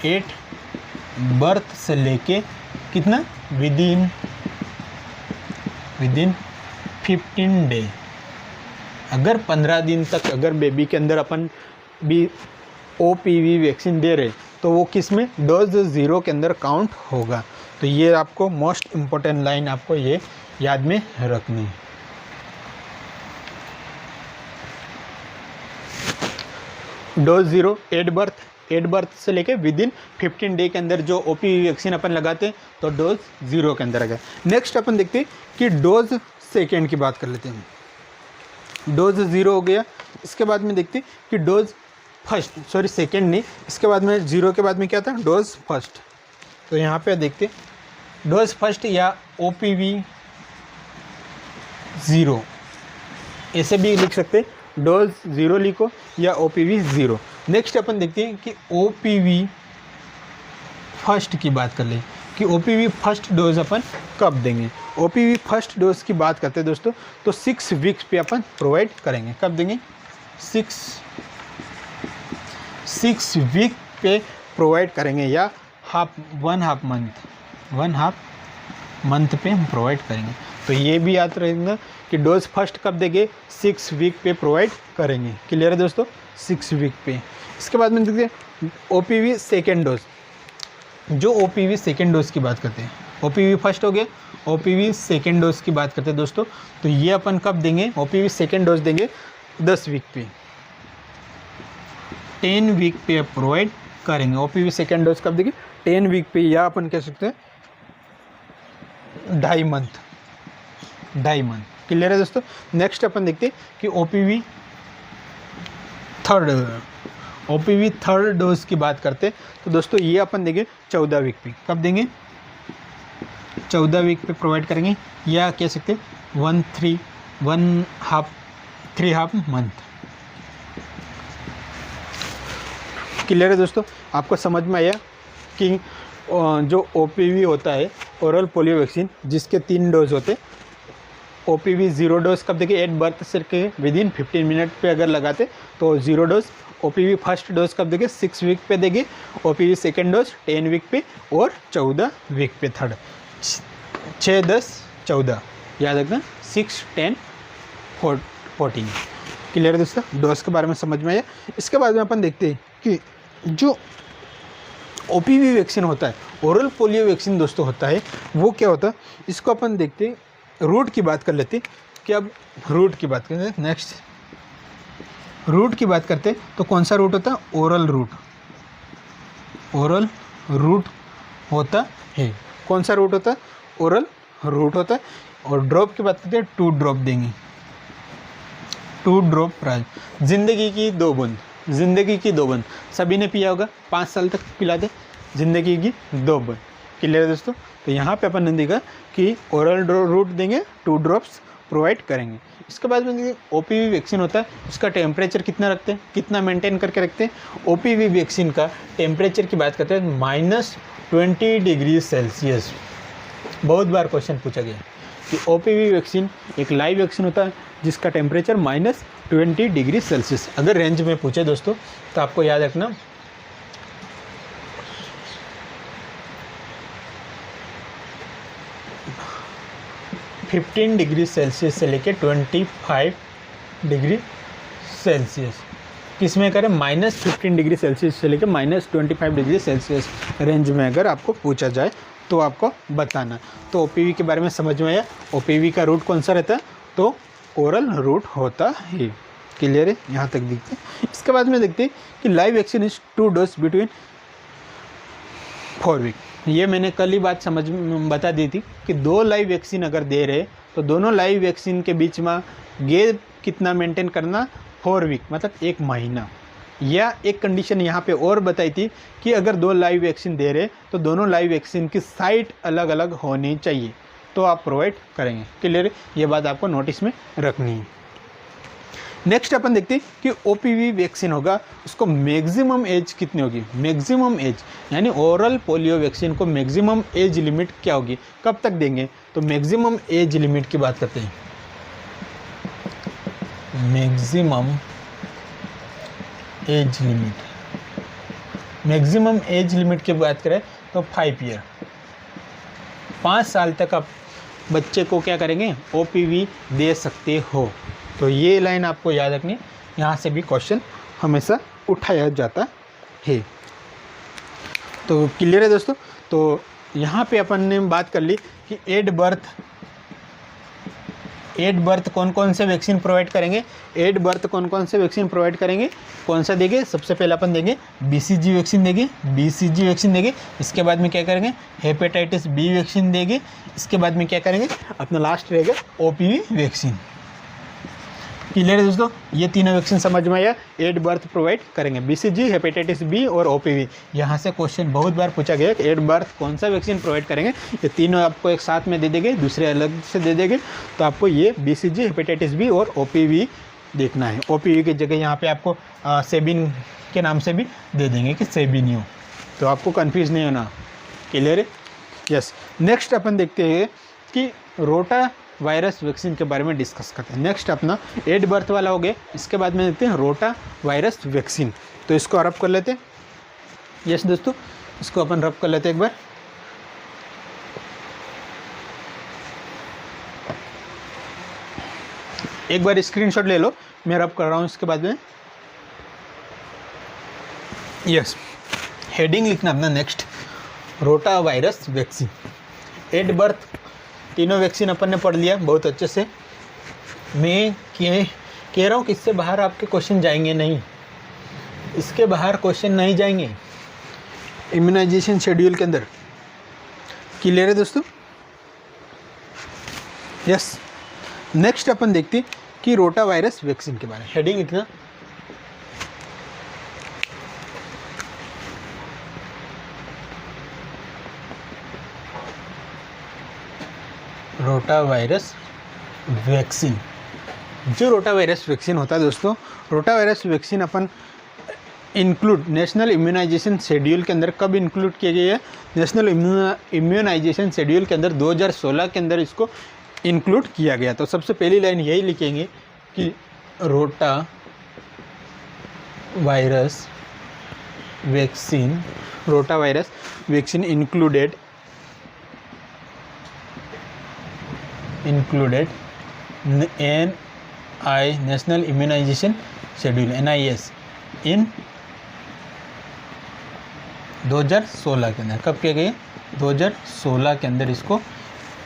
8 बर्थ से लेके कितना? विदिन 15 डे, अगर 15 दिन तक अगर बेबी के अंदर अपन भी OPV वैक्सीन दे रहे, तो वो किस में? डोज 0 के अंदर काउंट होगा। तो ये आपको मोस्ट इम्पोर्टेंट लाइन आपको ये याद में रखनी है। डोज 0 8 बर्थ से लेके विदिन 15 डे के अंदर जो OPV वैक्सीन अपन लगाते हैं, तो डोज 0 के अंदर आ गया। नेक्स्ट अपन देखते हैं कि डोज सेकेंड की बात कर लेते हैं। डोज 0 हो गया। इसके बाद में देखते हैं कि डोज सेकेंड नहीं, इसके बाद में 0 के बाद में क्या था? Dose first. तो यहाँ पे देखते डोज फर्स्ट या OPV 0, ऐसे भी लिख सकते हैं। डोज 0 लिखो या OPV 0। नेक्स्ट अपन देखते हैं कि OPV फर्स्ट की बात कर ले कि OPV फर्स्ट डोज अपन कब देंगे। OPV फर्स्ट डोज की बात करते हैं दोस्तों, तो 6 वीक्स पे अपन प्रोवाइड करेंगे। कब देंगे? 6 वीक पे प्रोवाइड करेंगे, या 1/2 मंथ मंथ पे हम प्रोवाइड करेंगे। तो ये भी याद रखेंगे कि डोज फर्स्ट कब देंगे, 6 वीक पे प्रोवाइड करेंगे। क्लियर है दोस्तों, 6 वीक पे। इसके बाद में देखते हैं OPV सेकेंड डोज। जो OPV सेकेंड डोज की बात करते हैं, OPV फर्स्ट हो गया, OPV सेकेंड डोज की बात करते हैं दोस्तों, तो ये अपन कब देंगे, OPV सेकेंड डोज देंगे 10 वीक पे, 10 वीक पे प्रोवाइड करेंगे। OPV सेकेंड डोज कब देंगे, 10 वीक पे, या अपन कह सकते हैं 2.5 मंथ। क्लियर है दोस्तों। नेक्स्ट अपन देखते हैं कि OPV थर्ड डोज की बात करते हैं, तो दोस्तों ये अपन देंगे 14 वीक पे। कब देंगे, 14 वीक पे प्रोवाइड करेंगे, या कह सकते हैं 3.5 मंथ। क्लियर है दोस्तों, आपको समझ में आया कि जो OPV होता है ओरल पोलियो वैक्सीन, जिसके 3 डोज होते हैं। OPV 0 डोज कब देंगे, एट बर्थ से के विदिन 15 मिनट पे अगर लगाते तो 0 डोज। OPV फर्स्ट डोज कब देंगे, 6 वीक पे देंगे। OPV सेकेंड डोज 10 वीक पे और 14 वीक पे थर्ड। 6, 10, 14 याद रखना, 6, 10, 14। क्लियर है दोस्तों, डोज के बारे में समझ में आया। इसके बाद में अपन देखते हैं कि जो OPV वैक्सीन होता है, ओरल पोलियो वैक्सीन दोस्तों होता है, वो क्या होता है, इसको अपन देखते हैं, रूट की बात कर लेते हैं कि अब रूट की बात करें। नेक्स्ट रूट की बात करते हैं तो कौन सा रूट होता है, ओरल रूट होता है। कौन सा रूट होता है, ओरल रूट होता है। और ड्रॉप की बात करते हैं, 2 ड्रॉप देंगे, 2 ड्रॉप प्राइज। जिंदगी की 2 बूंद, सभी ने पिया होगा, 5 साल तक पिलाते, जिंदगी की 2 बूंद। क्लियर है दोस्तों। तो यहाँ पे अपन ने देखा कि ओरल रूट देंगे, 2 ड्रॉप्स प्रोवाइड करेंगे। इसके बाद में OPV वैक्सीन होता है, उसका टेम्परेचर कितना रखते हैं, कितना मेंटेन करके रखते हैं। OPV वैक्सीन का टेम्परेचर की बात करते हैं -20 डिग्री सेल्सियस। बहुत बार क्वेश्चन पूछा गया कि OPV वैक्सीन एक लाइव वैक्सीन होता है जिसका टेम्परेचर -20 डिग्री सेल्सियस। अगर रेंज में पूछे दोस्तों तो आपको याद रखना 15 डिग्री सेल्सियस से लेके 25 डिग्री सेल्सियस। किस में करें, -15 डिग्री सेल्सियस से लेकर -25 डिग्री सेल्सियस रेंज में अगर आपको पूछा जाए तो आपको बताना। तो OPV के बारे में समझ में आया। OPV का रूट कौन सा रहता है, तो ओरल रूट होता है। क्लियर है, यहाँ तक देखते हैं। इसके बाद में देखते हैं कि live vaccine is 2 dose between 4 week. ये मैंने कल ही बात बता दी थी कि 2 लाइव वैक्सीन अगर दे रहे तो दोनों लाइव वैक्सीन के बीच में गैप कितना मेंटेन करना, 4 वीक, मतलब 1 महीना। या एक कंडीशन यहाँ पे और बताई थी कि अगर 2 लाइव वैक्सीन दे रहे तो दोनों लाइव वैक्सीन की साइट अलग अलग होनी चाहिए, तो आप प्रोवाइड करेंगे। क्लियर, ये बात आपको नोटिस में रखनी है। नेक्स्ट अपन देखते हैं कि OPV वैक्सीन होगा, उसको मैक्सिमम एज कितनी होगी। मैक्सिमम एज यानी ओरल पोलियो वैक्सीन को मैक्सिमम एज लिमिट क्या होगी, कब तक देंगे, तो मैक्सिमम एज लिमिट की बात करते हैं। मैक्सिमम एज लिमिट की बात करें तो 5 ईयर, 5 साल तक आप बच्चे को क्या करेंगे, OPV दे सकते हो। तो ये लाइन आपको याद रखनी, यहाँ से भी क्वेश्चन हमेशा उठाया जाता है। तो क्लियर है दोस्तों। तो यहाँ पे अपन ने बात कर ली कि एट बर्थ कौन कौन से वैक्सीन प्रोवाइड करेंगे। एट बर्थ कौन कौन से वैक्सीन प्रोवाइड करेंगे, कौन सा देंगे, सबसे पहले अपन देंगे BCG वैक्सीन देंगे। इसके बाद में क्या करेंगे, हेपेटाइटिस B वैक्सीन देंगे। इसके बाद में क्या करेंगे, अपना लास्ट रहेगा OPV वैक्सीन। क्लियर है दोस्तों, ये तीनों वैक्सीन समझ में आया। 8 बर्थ प्रोवाइड करेंगे, BCG, हेपेटाइटिस B और OPV। यहाँ से क्वेश्चन बहुत बार पूछा गया कि 8 बर्थ कौन सा वैक्सीन प्रोवाइड करेंगे। ये तीनों आपको एक साथ में दे देंगे, दूसरे अलग से दे देंगे। तो आपको ये BCG, हेपेटाइटिस B और OPV देखना है। OPV की जगह यहाँ पे आपको सेबिन के नाम से भी दे देंगे कि सेबिनियो, तो आपको कन्फ्यूज़ नहीं होना। क्लियर है, यस। नेक्स्ट अपन देखते हैं कि रोटा वायरस वैक्सीन के बारे में डिस्कस करते हैं। नेक्स्ट अपना 8 बर्थ वाला हो गया। इसके बाद में देखते हैं रोटा वायरस वैक्सीन। तो इसको रब कर लेते हैं। यस दोस्तों, इसको अपन रब कर लेते हैं एक बार। एक बार स्क्रीनशॉट ले लो, मैं रब कर रहा हूँ इसके बाद में। यस, हेडिंग लिखना अपना next, rota virus vaccine. At birth तीनों वैक्सीन अपन ने पढ़ लिया बहुत अच्छे से। मैं कह रहा हूँ कि इससे बाहर आपके क्वेश्चन जाएंगे नहीं, इसके बाहर क्वेश्चन नहीं जाएंगे इम्यूनाइजेशन शेड्यूल के अंदर। क्लियर है दोस्तों? यस, नेक्स्ट अपन देखते कि रोटा वायरस वैक्सीन के बारे में। हेडिंग लिखना, रोटा वायरस वैक्सीन। जो रोटा वायरस वैक्सीन होता है दोस्तों, रोटा वायरस वैक्सीन अपन इंक्लूड नेशनल इम्यूनाइजेशन शेड्यूल के अंदर कब इंक्लूड किया गया है? नेशनल इम्यूनाइजेशन शेड्यूल के अंदर 2016 के अंदर इसको इंक्लूड किया गया। तो सबसे पहली लाइन यही लिखेंगे कि rotavirus vaccine, rotavirus vaccine included NI national immunisation schedule NIS in 2016 के अंदर। कब किया गया? 2016 के अंदर इसको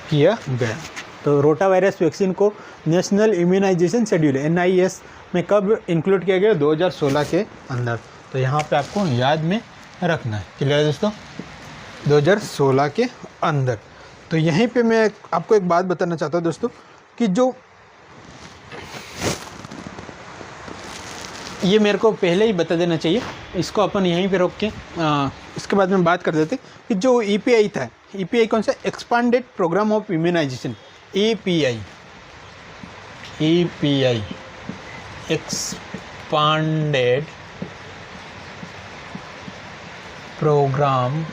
किया गया। तो रोटा वायरस वैक्सीन को नेशनल इम्यूनाइजेशन शेड्यूल NIS में कब इंक्लूड किया गया? 2016 के अंदर। तो यहाँ पे आपको याद में रखना है। क्लियर है दोस्तों? 2016 के अंदर। तो यहीं पे मैं आपको एक बात बताना चाहता हूँ दोस्तों कि जो ये मेरे को पहले ही बता देना चाहिए, इसको अपन यहीं पे रोक के इसके बाद में बात कर देते कि जो EPI था, EPI कौन सा? Expanded programme of immunisation, EPI expanded programme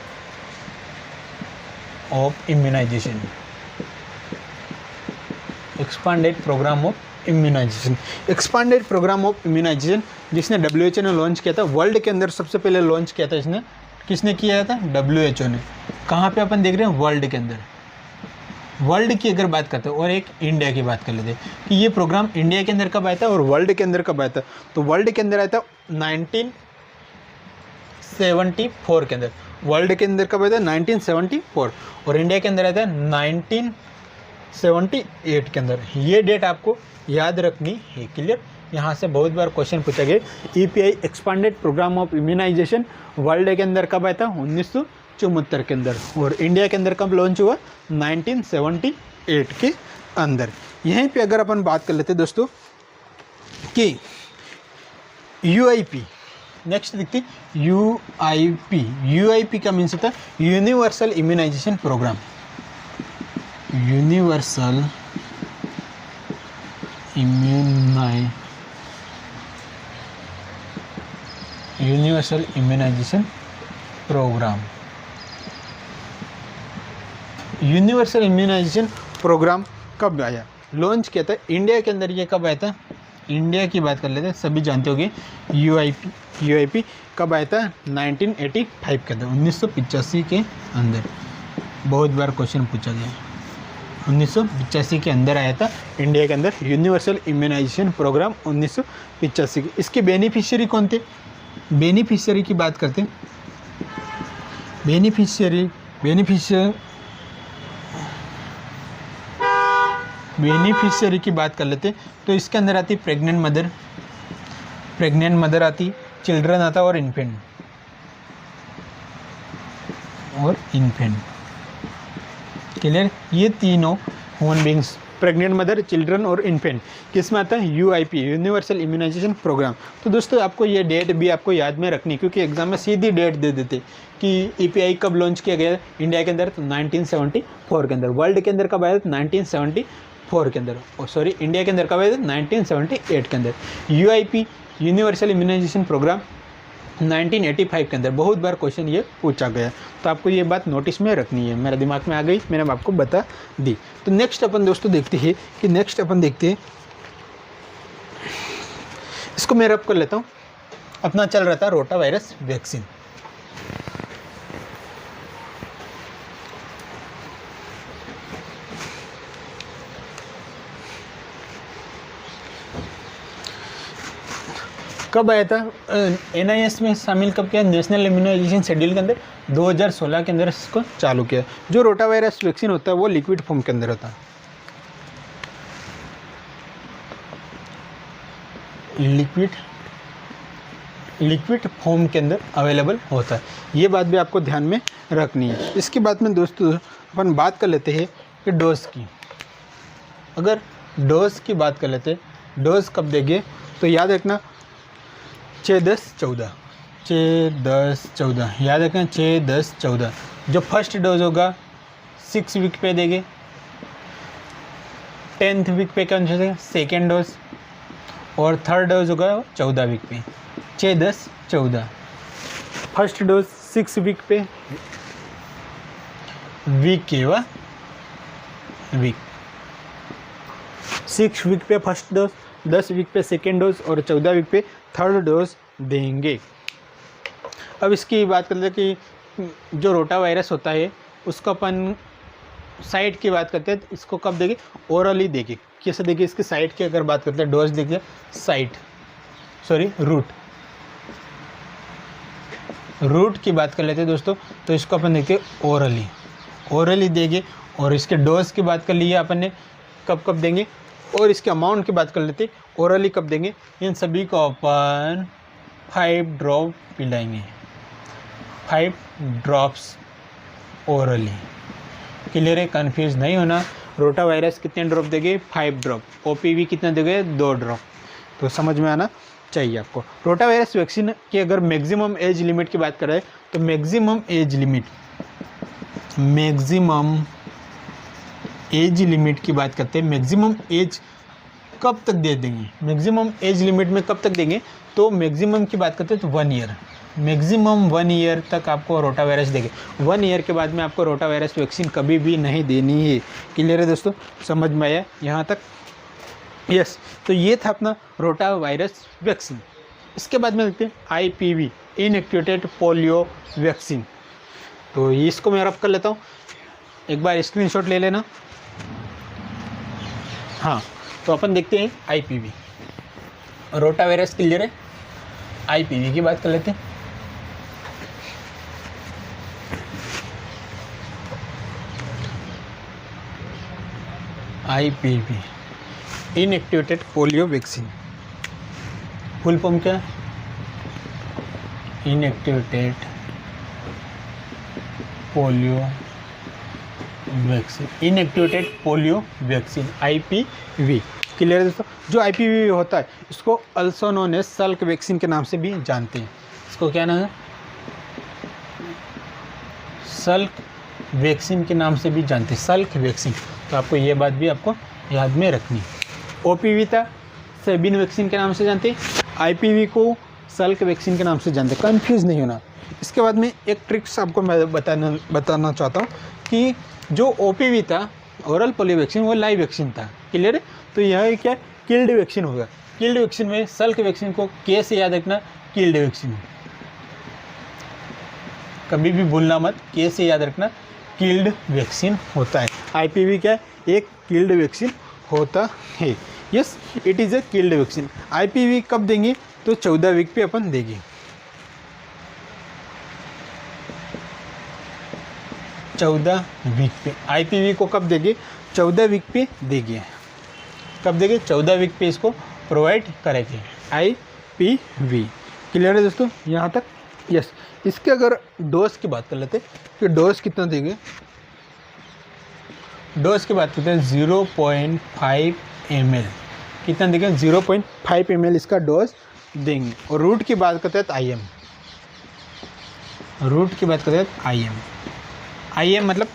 of immunisation, expanded programme of immunisation, expanded programme of immunisation जिसने WHO ने लॉन्च किया था। वर्ल्ड के अंदर सबसे पहले लॉन्च किया था इसने। किसने किया था? WHO ने। कहाँ पे अपन देख रहे हैं? वर्ल्ड के अंदर। वर्ल्ड की अगर बात करते हैं और एक इंडिया की बात कर लेते हैं कि ये प्रोग्राम इंडिया के अंदर कब आया था और वर्ल्ड के अंदर कब आया था। तो वर्ल्ड के अंदर आया था 1974 के अंदर। वर्ल्ड के अंदर कब आया था? 1974। और इंडिया के अंदर आया था 1978 के अंदर। ये डेट आपको याद रखनी है। क्लियर? यहाँ से बहुत बार क्वेश्चन पूछा गया। EPI expanded programme of immunisation world के अंदर कब आया था? 1974 के अंदर। और इंडिया के अंदर कब लॉन्च हुआ? 1978 के अंदर। यहीं पे अगर अपन बात कर लेते दोस्तों कि UIP, नेक्स्ट देखते UIP का मीन्स होता है universal immunisation programme. Universal immunisation programme. Universal immunisation programme कब आया? लॉन्च किया था इंडिया के अंदर। ये कब आया था? इंडिया की बात कर लेते हैं, सभी जानते होंगे। UIP कब आया था? 1985 के अंदर, 1985 के अंदर। बहुत बार क्वेश्चन पूछा गया। 1985 के अंदर आया था इंडिया के अंदर यूनिवर्सल इम्यूनाइजेशन प्रोग्राम 1985 के। इसके बेनिफिशियरी कौन थे? बेनिफिशियरी की बात करते हैं। बेनिफिशियरी की बात कर लेते तो इसके अंदर आती प्रेग्नेंट मदर आती, चिल्ड्रन आता और इन्फेंट क्लियर? ये तीनों human beings, pregnant mother, children और इन्फेंट, किस में आता है? UIP universal immunisation programme. तो दोस्तों आपको ये डेट भी आपको याद में रखनी, क्योंकि एग्जाम में सीधी डेट दे देते कि EPI कब लॉन्च किया गया इंडिया के अंदर? तो 1974 के अंदर। वर्ल्ड के अंदर कब आया? 1974 के अंदर। और सॉरी, इंडिया के अंदर कब आया? 1978 के अंदर। UIP यूनिवर्सल इम्यूनाइजेशन प्रोग्राम 1985 के अंदर। बहुत बार क्वेश्चन ये पूछा गया, तो आपको ये बात नोटिस में रखनी है। मेरे दिमाग में आ गई, मैंने आपको बता दी। तो नेक्स्ट अपन दोस्तों देखते हैं इसको मैं रब कर लेता हूँ। अपना चल रहा था रोटा वायरस वैक्सीन। कब आया था NIS में शामिल कब किया, नेशनल इम्यूनाइजेशन शेड्यूल के अंदर 2016 के अंदर इसको चालू किया। जो रोटा वायरस वैक्सीन होता है वो लिक्विड फॉर्म के अंदर होता है, लिक्विड फॉर्म के अंदर अवेलेबल होता है। ये बात भी आपको ध्यान में रखनी है। इसके बाद में दोस्तों अपन बात कर लेते हैं कि डोज की। अगर डोज की बात कर लेते हैं, डोज कब देंगे तो याद रखना 6-10-14, 6-10-14 याद रखना 6-10-14। जो फर्स्ट डोज होगा 6 वीक पे देंगे, 10th वीक पे कौन सा सेकेंड डोज, और थर्ड डोज होगा 14 वीक पे। 6-10-14 फर्स्ट डोज 6 वीक पे, वीक के वा वीक 6 वीक पे फर्स्ट डोज, 10 वीक पे सेकेंड डोज और 14 वीक पे थर्ड डोज देंगे। अब इसकी बात करते हैं कि जो रोटा वायरस होता है उसको अपन साइट की बात करते हैं, इसको कब देंगे, ओरली देंगे। कैसे देंगे, इसके साइट की अगर बात करते हैं, डोज देखिए रूट की बात कर लेते हैं दोस्तों, तो इसको अपन देखते हैं ओरली देंगे। और इसके डोज की बात कर ली है अपन ने, कब देंगे, और इसके अमाउंट की बात कर लेते हैं, ओरली कब देंगे। इन सभी को अपन 5 ड्रॉप पिलाएंगे, 5 ड्रॉप्स ओरली। क्लियर है, कन्फ्यूज नहीं होना। रोटा वायरस कितने ड्रॉप देंगे, 5 ड्रॉप। OPV कितना देंगे, 2 ड्रॉप। तो समझ में आना चाहिए आपको। रोटा वायरस वैक्सीन की अगर मैक्सिमम एज लिमिट की बात करें तो मैक्सिमम एज लिमिट की बात करते हैं। मैक्सिमम एज कब तक दे देंगे, मैक्सिमम एज लिमिट में कब तक देंगे, तो मैक्सिमम की बात करते हैं तो 1 ईयर, मैक्सिमम 1 ईयर तक आपको रोटा वायरस देंगे। 1 ईयर के बाद में आपको रोटा वायरस वैक्सीन कभी भी नहीं देनी है। क्लियर है दोस्तों, समझ में आया यहाँ तक? यस। तो ये था अपना रोटा वायरस वैक्सीन। इसके बाद में देखते हैं IPV, इनएक्टिवेटेड पोलियो वैक्सीन। तो इसको मैं रब कर लेता हूँ, एक बार स्क्रीनशॉट ले लेना। हाँ, तो अपन देखते हैं IPV, रोटा वायरस। क्लियर है, IPV की बात कर लेते हैं। IPV, inactivated polio vaccine. Full form क्या है, inactivated polio vaccine, inactivated polio vaccine IPV। Clear है दोस्तों? जो IPV होता है इसको अल्सो नोन एज सल्क वैक्सीन के नाम से भी जानते हैं। इसको क्या नाम है, सल्क वैक्सीन के नाम से भी जानते हैं, सल्क वैक्सीन। तो आपको ये बात भी आपको याद में रखनी। OPV था सेबिन वैक्सीन के नाम से जानते हैं, IPV को सल्क वैक्सीन के नाम से जानते हैं, कंफ्यूज नहीं होना। इसके बाद में एक ट्रिक्स आपको मैं बताना चाहता हूँ कि जो OPV था, ओरल पोलियो वैक्सीन, वो लाइव वैक्सीन था। क्लियर है? तो यह क्या किल्ड वैक्सीन होगा। किल्ड वैक्सीन में सल्क वैक्सीन को के से याद रखना, किल्ड वैक्सीन, कभी भी भूलना मत, के से याद रखना, किल्ड वैक्सीन होता है। IPV क्या है, एक किल्ड वैक्सीन होता है। Yes, it is a killed vaccine. IPV कब देंगे, तो 14 वीक पे अपन देंगे। 14 वीक पे IPV को कब देंगे, 14 वीक पे देंगे। कब देंगे, 14 वीक पे इसको प्रोवाइड करेंगे IPV। क्लियर है दोस्तों यहाँ तक? यस। इसके अगर डोज की बात कर लेते हैं कि डोज कितना देंगे, डोज की बात करते हैं 0.5 ml। कितना देंगे, 0.5 ml इसका डोज देंगे। और रूट की बात करते हैं तो IM, रूट की बात करते हैं IM मतलब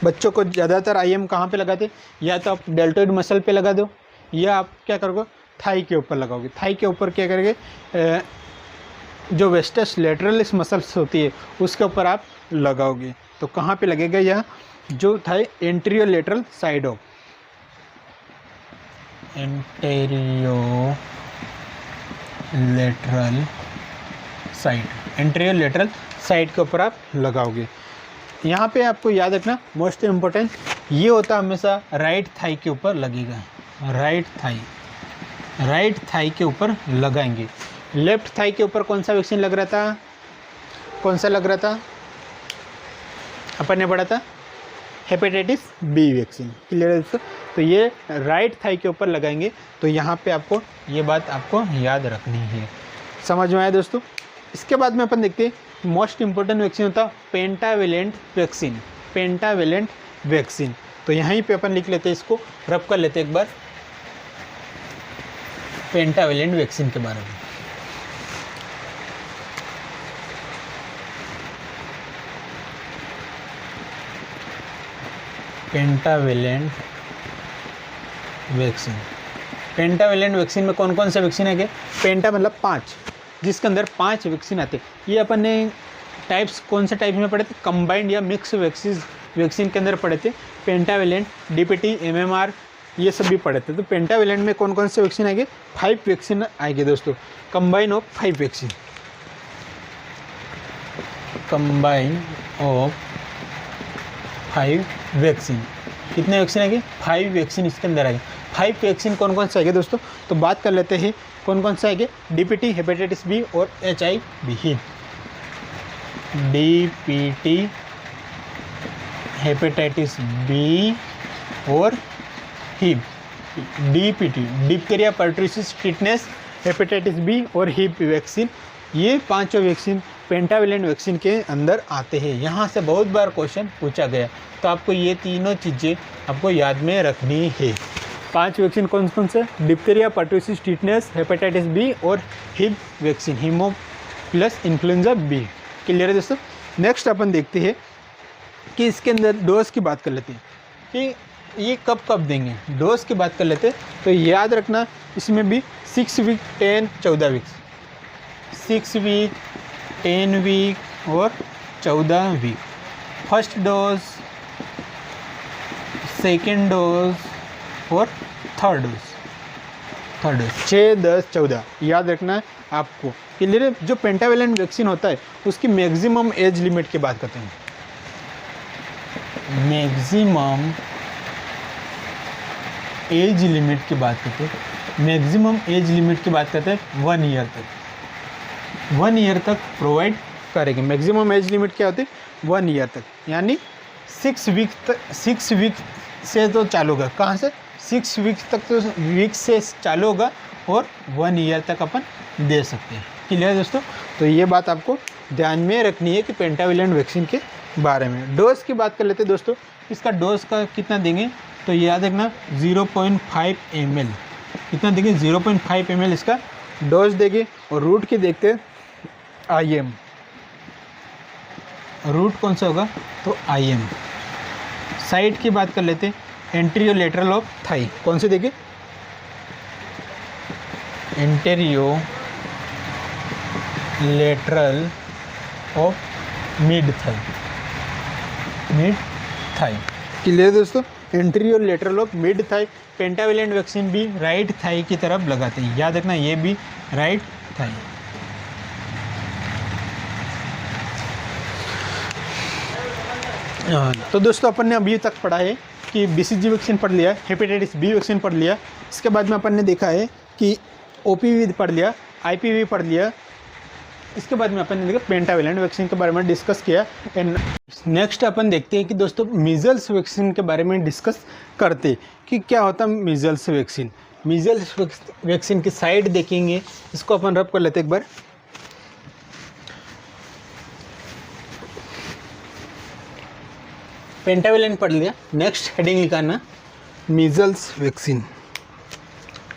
बच्चों को ज़्यादातर IM कहाँ पे लगाते हैं, या तो आप डेल्टोइड मसल पे लगा दो, या आप क्या करोगे, थाई के ऊपर लगाओगे। थाई के ऊपर क्या करेंगे, जो वेस्टस लेटरलिस मसल्स होती है उसके ऊपर आप लगाओगे। तो कहाँ पे लगेगा, यह जो thigh anterior lateral side of, anterior lateral side के ऊपर आप लगाओगे। यहाँ पे आपको याद रखना, मोस्ट इम्पोर्टेंट ये होता है हमेशा राइट थाई के ऊपर लगेगा, राइट थाई के ऊपर लगाएंगे। लेफ्ट थाई के ऊपर कौन सा वैक्सीन लग रहा था, कौन सा लग रहा था, अपन ने पढ़ा था हेपेटाइटिस बी वैक्सीन। क्लियर है दोस्तों। तो ये राइट थाई के ऊपर लगाएंगे। तो यहाँ पे आपको ये बात आपको याद रखनी है। समझ में आया दोस्तों। इसके बाद में अपन देखते हैं मोस्ट इम्पोर्टेंट वैक्सीन होता है पेंटावेलेंट वैक्सीन। पेंटावेलेंट वैक्सीन तो यहीं पे अपन लिख लेते हैं, इसको रब कर लेते हैं एक बार पेंटावेलेंट वैक्सीन के बारे में। पेंटावेलेंट वैक्सीन, पेंटावेलेंट वैक्सीन में कौन कौन से वैक्सीन है? पेंटा मतलब 5, जिसके अंदर 5 वैक्सीन आते। ये अपन ने टाइप्स कौन से टाइप में पढ़े थे? कंबाइंड या मिक्स वैक्सीन के अंदर पढ़े थे। पेंटावेलेंट, डीपीटी, एमएमआर ये सब भी पढ़े थे। तो पेंटावेलेंट में कौन कौन से वैक्सीन आएंगे? 5 वैक्सीन आएंगे दोस्तों। Combine of 5 vaccine, combine of 5 vaccine. कितने वैक्सीन आएंगे? 5 वैक्सीन इसके अंदर आएंगे। 5 वैक्सीन कौन कौन से आएंगे दोस्तों? तो बात कर लेते हैं कौन कौन से आएंगे। डीपीटी हेपेटाइटिस बी और HIV Hib. DPT hepatitis B और Hib. DPT diphtheria pertussis tetanus, hepatitis B और हिप वैक्सीन, ये 5 वैक्सीन पेंटावेलेंट वैक्सीन के अंदर आते हैं। यहाँ से बहुत बार क्वेश्चन पूछा गया, तो आपको ये तीनों चीज़ें आपको याद में रखनी है। 5 वैक्सीन कौन कौन से? Diphtheria pertussis tetanus, hepatitis B और Hib vaccine, haemophilus influenza B. Clear है दोस्तों। नेक्स्ट अपन देखते हैं कि इसके अंदर डोज की बात कर लेते हैं कि ये कब कब देंगे। डोज की बात कर लेते हैं तो याद रखना इसमें भी 6 वीक, 10, 14 वीक्स, 6 वीक, 10 वीक और 14 week. First dose, second dose और थर्ड डोज। 6, 10, 14 याद रखना है आपको। क्लियर है। जो पेंटावेलेंट वैक्सीन होता है उसकी मैक्सिमम एज लिमिट की बात करते हैं। मैक्सिमम एज लिमिट की बात करते हैं। मैक्सिमम एज लिमिट की बात करते हैं 1 ईयर तक। 1 ईयर तक प्रोवाइड करेंगे। मैक्सिमम एज लिमिट क्या होती है? 1 ईयर तक, यानी 6 वीक से तो चालू होगा। कहाँ से? 6 वीक तक तो वीक से चालू होगा और 1 ईयर तक अपन दे सकते हैं। क्लियर है दोस्तों। तो ये बात आपको ध्यान में रखनी है कि पेंटावेलेंट वैक्सीन के बारे में। डोज की बात कर लेते हैं दोस्तों। इसका डोज का कितना देंगे? तो याद रखना 0.5 ml। कितना देंगे? 0.5 ml इसका डोज देंगे। और रूट की देखते हैं IM। रूट कौन सा होगा? तो IM। साइड की बात कर लेते हैं। एंटीरियो लेटरल ऑफ थाई कौन से देंगे? Anterolateral of mid thigh. Mid thigh. Clear दोस्तों। Anterior lateral of mid thigh. Pentavalent vaccine भी राइट थाई की तरफ लगाते हैं। याद रखना ये भी राइट थाई। तो दोस्तों अपन ने अभी तक पढ़ा है कि BCG वैक्सीन पढ़ लिया, हेपेटाइटिस बी वैक्सीन पढ़ लिया। इसके बाद में अपन ने देखा है कि OPV पढ़ लिया, IPV पढ़ लिया। इसके बाद में अपन ने देखा पेंटावेलेंट वैक्सीन के बारे में डिस्कस किया। एंड नेक्स्ट अपन देखते हैं कि दोस्तों मीजल्स वैक्सीन के बारे में डिस्कस करते कि क्या होता है मीजल्स वैक्सीन। मीजल्स वैक्सीन की साइड देखेंगे, इसको अपन रब कर लेते एक बार। पेंटावेलेंट पढ़ लिया। नेक्स्ट हेडिंग लिखाना measles vaccine.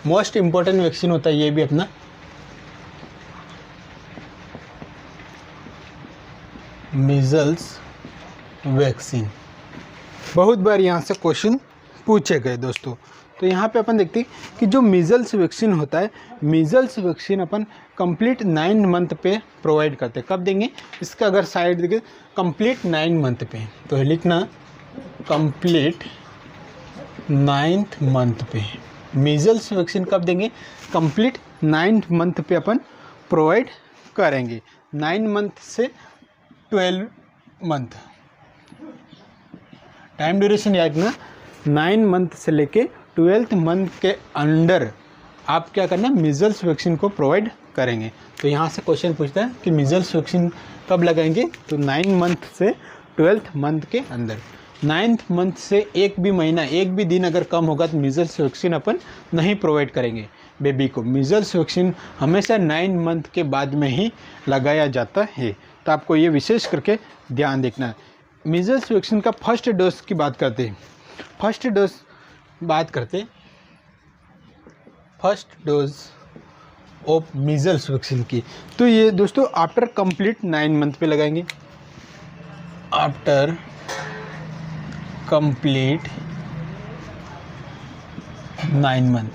Most important vaccine होता है ये भी अपना। मीजल्स वैक्सीन बहुत बार यहाँ से क्वेश्चन पूछे गए दोस्तों। तो यहाँ पे अपन देखते हैं कि जो मीजल्स वैक्सीन होता है, मीजल्स वैक्सीन अपन कंप्लीट 9 मंथ पे प्रोवाइड करते हैं। कब देंगे? इसका अगर साइड देखिए कंप्लीट 9 मंथ पे, तो लिखना कंप्लीट 9th मंथ पे। मीजल्स वैक्सीन कब देंगे? कंप्लीट 9th मंथ पे अपन प्रोवाइड करेंगे। 9 मंथ से 12 मंथ टाइम ड्यूरेशन याद ना। 9 मंथ से लेके 12th मंथ के अंडर आप क्या करना, मीजल्स वैक्सीन को प्रोवाइड करेंगे। तो यहाँ से क्वेश्चन पूछता है कि मीजल्स वैक्सीन कब लगाएंगे, तो 9 मंथ से 12th मंथ के अंदर। 9th मंथ से एक भी महीना, एक भी दिन अगर कम होगा तो मीजल्स वैक्सीन अपन नहीं प्रोवाइड करेंगे बेबी को। मीजल्स वैक्सीन हमेशा 9 मंथ के बाद में ही लगाया जाता है, तो आपको ये विशेष करके ध्यान देखना है। मीजल्स वैक्सीन का फर्स्ट डोज की बात करते हैं, first dose of measles vaccine की। तो ये दोस्तों आफ्टर कंप्लीट 9 मंथ पे लगाएंगे, after complete 9 month.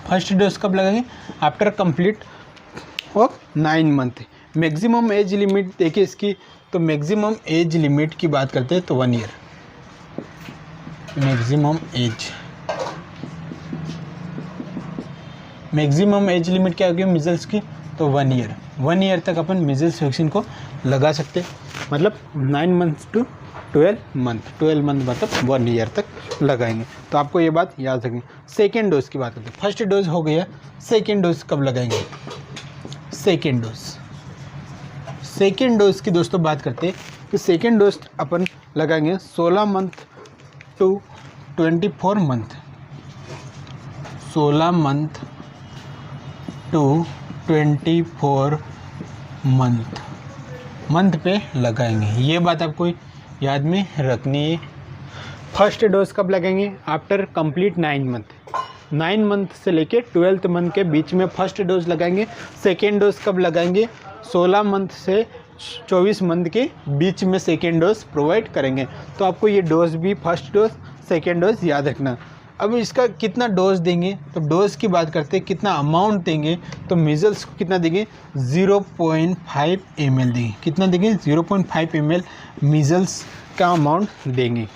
First dose कब लगाएंगे, after complete of 9 month. Maximum age limit देखिए इसकी, तो मैक्सिमम एज लिमिट की बात करते हैं तो 1 ईयर। मैक्सिमम एज लिमिट क्या होगी मीजल्स की, तो 1 ईयर। 1 ईयर तक अपन मीजल्स वैक्सीन को लगा सकते, मतलब 9 मंथ टू 12 मंथ, 12 मंथ मतलब 1 ईयर तक लगाएंगे। तो आपको ये बात याद रखनी। सेकेंड डोज की बात करते हैं, फर्स्ट डोज हो गया, सेकेंड डोज कब लगाएंगे, सेकेंड डोज की दोस्तों बात करते हैं कि सेकेंड डोज अपन लगाएंगे 16 month to 24 month, 16 month to 24 month पे लगाएंगे। ये बात आपको याद में रखनी है। फर्स्ट डोज कब लगाएंगे, आफ्टर कंप्लीट 9 मंथ। 9 मंथ से लेके 12th मंथ के बीच में फर्स्ट डोज लगाएंगे। सेकेंड डोज कब लगाएंगे, 16 मंथ से 24 मंथ के बीच में सेकेंड डोज प्रोवाइड करेंगे। तो आपको ये डोज भी फर्स्ट डोज सेकेंड डोज याद रखना। अब इसका कितना डोज देंगे, तो डोज की बात करते हैं, कितना अमाउंट देंगे, तो मीजल्स को कितना देंगे, 0.5 ml देंगे। कितना देंगे, 0.5 ml मीजल्स का अमाउंट देंगे।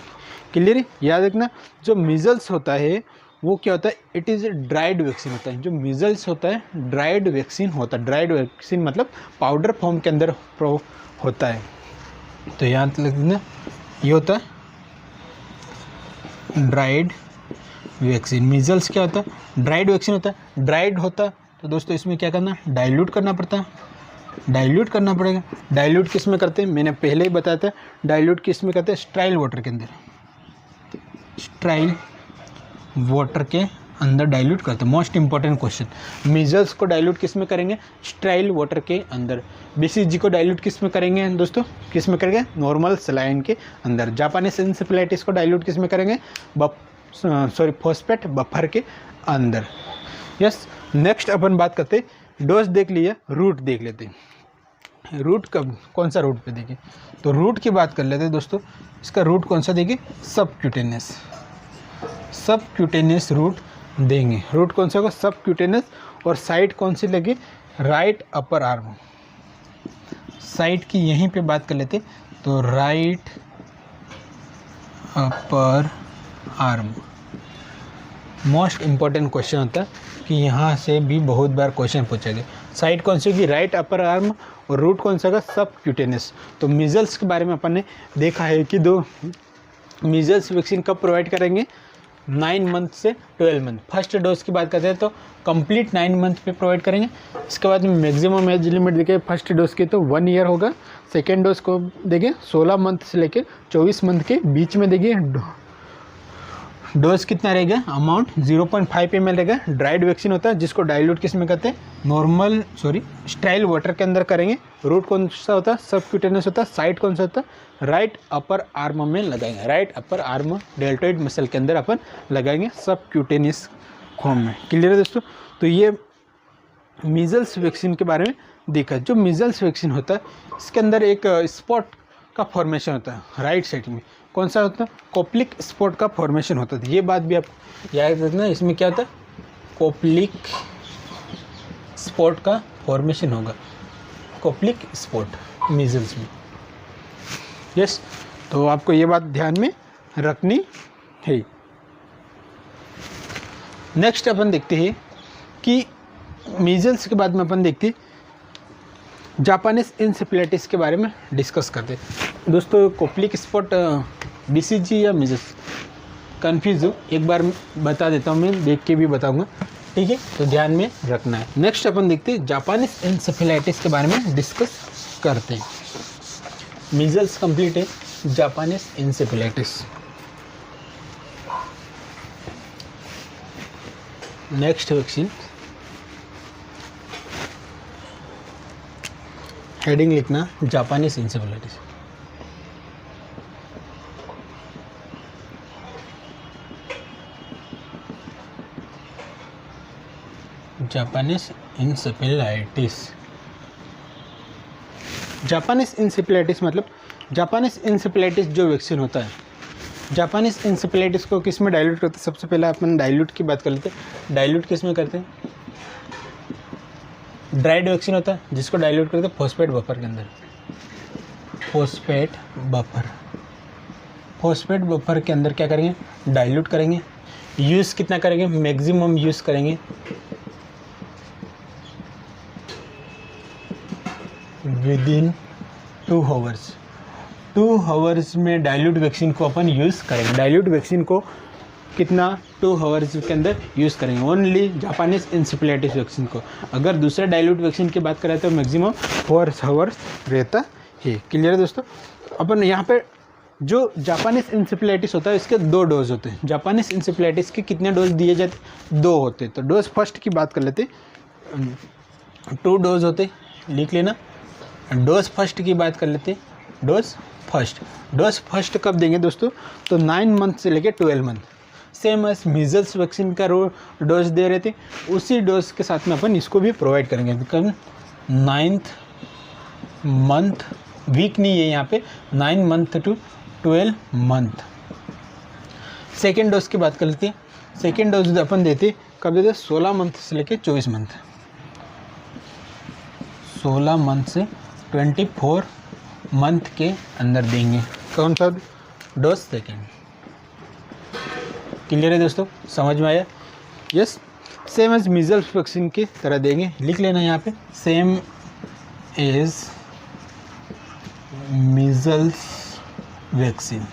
क्लियर है, याद रखना। जो मीजल्स होता है वो क्या होता है, इट इज़ ड्राइड वैक्सीन होता है। जो मीजल्स होता है ड्राइड वैक्सीन होता है। ड्राइड वैक्सीन मतलब पाउडर फॉर्म के अंदर होता है। तो याद रखना, ये होता है ड्राइड वैक्सीन। मीजल्स क्या होता है, ड्राइड वैक्सीन होता है। ड्राइड होता है तो दोस्तों इसमें क्या करना, डाइल्यूट करना पड़ता है, डाइल्यूट करना पड़ेगा। डाइल्यूट किस में करते हैं, मैंने पहले ही बताया था। डाइल्यूट किस में करते हैं, स्ट्राइल वाटर के अंदर, स्ट्राइल वाटर के अंदर डाइल्यूट करते हैं। मोस्ट इंपॉर्टेंट क्वेश्चन, मीजल्स को डाइल्यूट किस में करेंगे, स्ट्राइल वाटर के अंदर। BCG को डाइल्यूट किस में करेंगे दोस्तों, किस में करेंगे, नॉर्मल सलाइन के अंदर। जापानीज एन्सेफेलाइटिस को डाइल्यूट किस में करेंगे, फॉस्फेट बफर के अंदर। यस, नेक्स्ट अपन बात करते हैं, डोज देख लिया, रूट देख लेते हैं। रूट कब, कौन सा रूट पे देखिए, तो रूट की बात कर लेते हैं दोस्तों। इसका रूट कौन सा देखिए, सबक्यूटेनियस रूट देंगे। रूट कौन सा होगा, सबक्यूटेनियस। और साइट कौन सी लगी, राइट अपर आर्म। साइट की यहीं पे बात कर लेते, तो right upper arm. Most important question होता है कि यहाँ से भी बहुत बार क्वेश्चन पूछा गया। साइट कौन सी होगी, राइट अपर आर्म। और रूट कौन सा होगा, सबक्यूटेनियस। तो मीजल्स के बारे में अपन ने देखा है कि दो मीजल्स वैक्सीन कब प्रोवाइड करेंगे, 9 मंथ से 12 मंथ। फर्स्ट डोज की बात करते हैं तो कंप्लीट 9 मंथ पे प्रोवाइड करेंगे। इसके बाद में मैक्सिमम एज लिमिट देखें फर्स्ट डोज की तो 1 ईयर होगा। सेकेंड डोज को देखें 16 मंथ से लेकर 24 मंथ के बीच में देखिए डोज कितना रहेगा, अमाउंट 0.5 ml रहेगा। ड्राइड वैक्सीन होता है जिसको डाइल्यूट किस में करते हैं, स्ट्राइल वाटर के अंदर करेंगे। रूट कौन सा होता है, सबक्यूटेनियस होता है। साइट कौन सा होता है, राइट अपर आर्म में लगाएंगे। Right upper arm deltoid muscle के अंदर अपन लगाएंगे सबक्यूटेनियस फॉर्म में। क्लियर है दोस्तों। तो ये मीजल्स वैक्सीन के बारे में देखा। जो मीजल्स वैक्सीन होता है इसके अंदर एक स्पॉट का फॉर्मेशन होता है राइट साइड में। कौन सा होता है, कोप्लिक स्पॉट का फॉर्मेशन होता है। ये बात भी आप याद रखना, इसमें क्या होता है, कोप्लिक स्पॉट का फॉर्मेशन होगा। कोप्लिक स्पॉट मीजल्स में। यस, तो आपको ये बात ध्यान में रखनी है। नेक्स्ट अपन देखते हैं कि मीजल्स के बाद में अपन देखते हैं जापानीज एन्सेफेलाइटिस के बारे में डिस्कस करते हैं। दोस्तों कोप्लिक स्पॉट BCG या मीजल्स, कंफ्यूज हो, एक बार बता देता हूँ, मैं देख के भी बताऊँगा, ठीक है, तो ध्यान में रखना है। नेक्स्ट अपन देखते हैं जापानीज एन्सेफेलाइटिस के बारे में डिस्कस करते हैं। मीजल्स कंप्लीट है, Japanese encephalitis. Next vaccine, heading लिखना Japanese encephalitis. Japanese encephalitis. Japanese encephalitis मतलब जापानीज इंसेफेलाइटिस जो वैक्सीन होता है, जापानीज इंसेफेलाइटिस को किस में डाइल्यूट करते हैं? सबसे पहले अपन डाइल्यूट की बात कर लेते हैं। डाइल्यूट किस में करते हैं? ड्राइड वैक्सीन होता है जिसको डाइल्यूट करते हैं फॉस्फेट बफर के अंदर। फॉस्फेट बफर के अंदर क्या करेंगे? डाइल्यूट करेंगे। यूज़ कितना करेंगे? मैक्सिमम यूज़ करेंगे विदिन 2 आवर्स। 2 आवर्स में डाइल्यूट वैक्सीन को अपन यूज़ करेंगे। डाइल्यूट वैक्सीन को कितना? 2 आवर्स के अंदर यूज़ करेंगे ओनली जापानीज इंसेफेलाइटिस वैक्सीन को। अगर दूसरे डाइल्यूट वैक्सीन की बात करें तो मैक्सिमम 4 आवर्स रहता है। क्लियर है दोस्तों? अपन यहाँ पे जो जापानीज इंसेफेलाइटिस होता है इसके 2 डोज होते हैं। जापानीज इंसेफेलाइटिस के कितने डोज दिए जाते? 2 होते। तो डोज फर्स्ट की बात कर लेते, 2 डोज होते, लिख लेना। डोज फर्स्ट की बात कर लेते, डोज फर्स्ट कब देंगे दोस्तों? तो 9 मंथ से लेके 12 month, same as measles vaccine का डोज दे रहे थे, उसी डोज के साथ में अपन इसको भी प्रोवाइड करेंगे। कब? 9th मंथ, वीक नहीं है यहाँ पे, 9 month to 12 month. Second dose की बात कर लेते हैं। सेकेंड डोज अपन देते कब देते? 16 मंथ से लेके 24 मंथ। 16 मंथ से 24 मंथ के अंदर देंगे। कौन सा डोज? सेकेंड। क्लियर है दोस्तों? समझ में आया? Yes, same as measles vaccine की तरह देंगे। लिख लेना यहाँ पे, same as measles vaccine.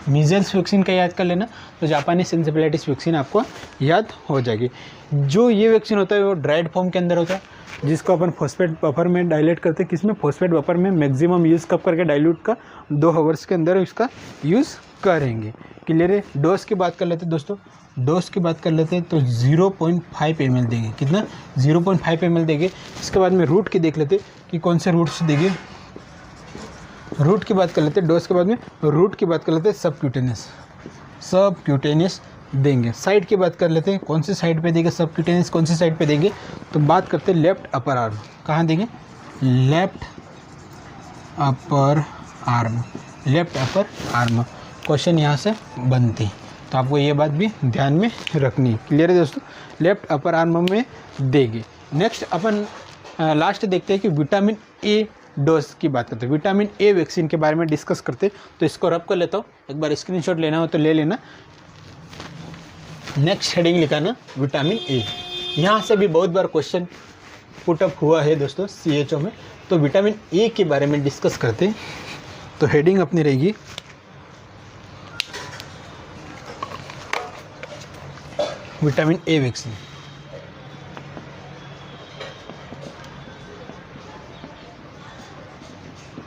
Measles vaccine का याद कर लेना तो जापानीज एन्सेफेलाइटिस वैक्सीन आपको याद हो जाएगी। जो ये वैक्सीन होता है वो ड्राइड फॉर्म के अंदर होता है, जिसको अपन फॉस्फेट बफर में डाइलेट करते हैं। किसमें? फॉस्फेट बफर में। मैक्सिमम यूज़ कब करके? डाइल्यूट का 2 आवर्स के अंदर इसका यूज़ करेंगे। क्लियर है? डोज की बात कर लेते हैं दोस्तों। डोज की बात कर लेते हैं तो 0.5 ml देंगे। कितना? 0.5 ml देंगे। इसके बाद में रूट की देख लेते कि कौन से रूट से देंगे। रूट की बात कर लेते हैं। डोज के बाद में रूट की बात कर लेते हैं, सबक्यूटेनियस देंगे। साइड की बात कर लेते हैं, कौन सी साइड पे देंगे सबक्यूटेनियस, कौन सी साइड पे देंगे? तो बात करते हैं लेफ्ट अपर आर्म। कहाँ देंगे? Left upper arm. क्वेश्चन यहाँ से बनती, तो आपको ये बात भी ध्यान में रखनी है। क्लियर है दोस्तों? लेफ्ट अपर आर्म में देंगे। नेक्स्ट अपन लास्ट देखते हैं कि विटामिन ए डोज की बात करते हैं। विटामिन ए वैक्सीन के बारे में डिस्कस करते हैं, तो इसको रब कर लेता हूँ। एक बार स्क्रीनशॉट लेना हो तो ले लेना। नेक्स्ट हेडिंग लिखाना विटामिन ए। यहाँ से भी बहुत बार क्वेश्चन पुटअप हुआ है दोस्तों CHO में, तो विटामिन ए के बारे में डिस्कस करते हैं। तो हेडिंग अपनी रहेगी vitamin A vaccine.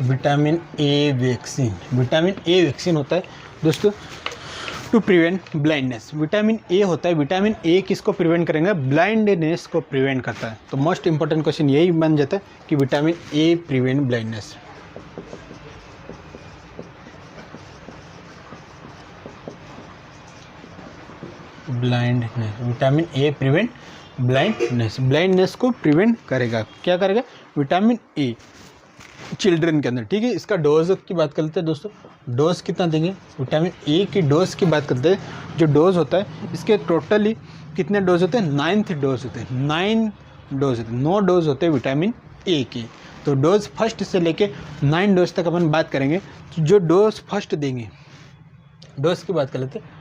Vitamin A vaccine होता है दोस्तों to prevent blindness. Vitamin A होता है, विटामिन ए किसको प्रिवेंट करेंगे? ब्लाइंडनेस को प्रिवेंट करता है। तो मोस्ट इंपॉर्टेंट क्वेश्चन यही बन जाता है कि vitamin A prevent blindness. Vitamin A prevent blindness को प्रिवेंट करेगा। क्या करेगा? विटामिन ए चिल्ड्रन के अंदर। ठीक है, इसका डोज की बात करते हैं दोस्तों। डोज कितना देंगे? विटामिन ए की डोज की बात करते हैं। जो डोज होता है इसके टोटली कितने डोज होते हैं? 9 डोज होते हैं। 9 डोज होते हैं विटामिन ए की। तो डोज फर्स्ट से लेके 9 डोज तक अपन बात करेंगे। तो जो डोज फर्स्ट देंगे, डोज की बात कर लेते हैं।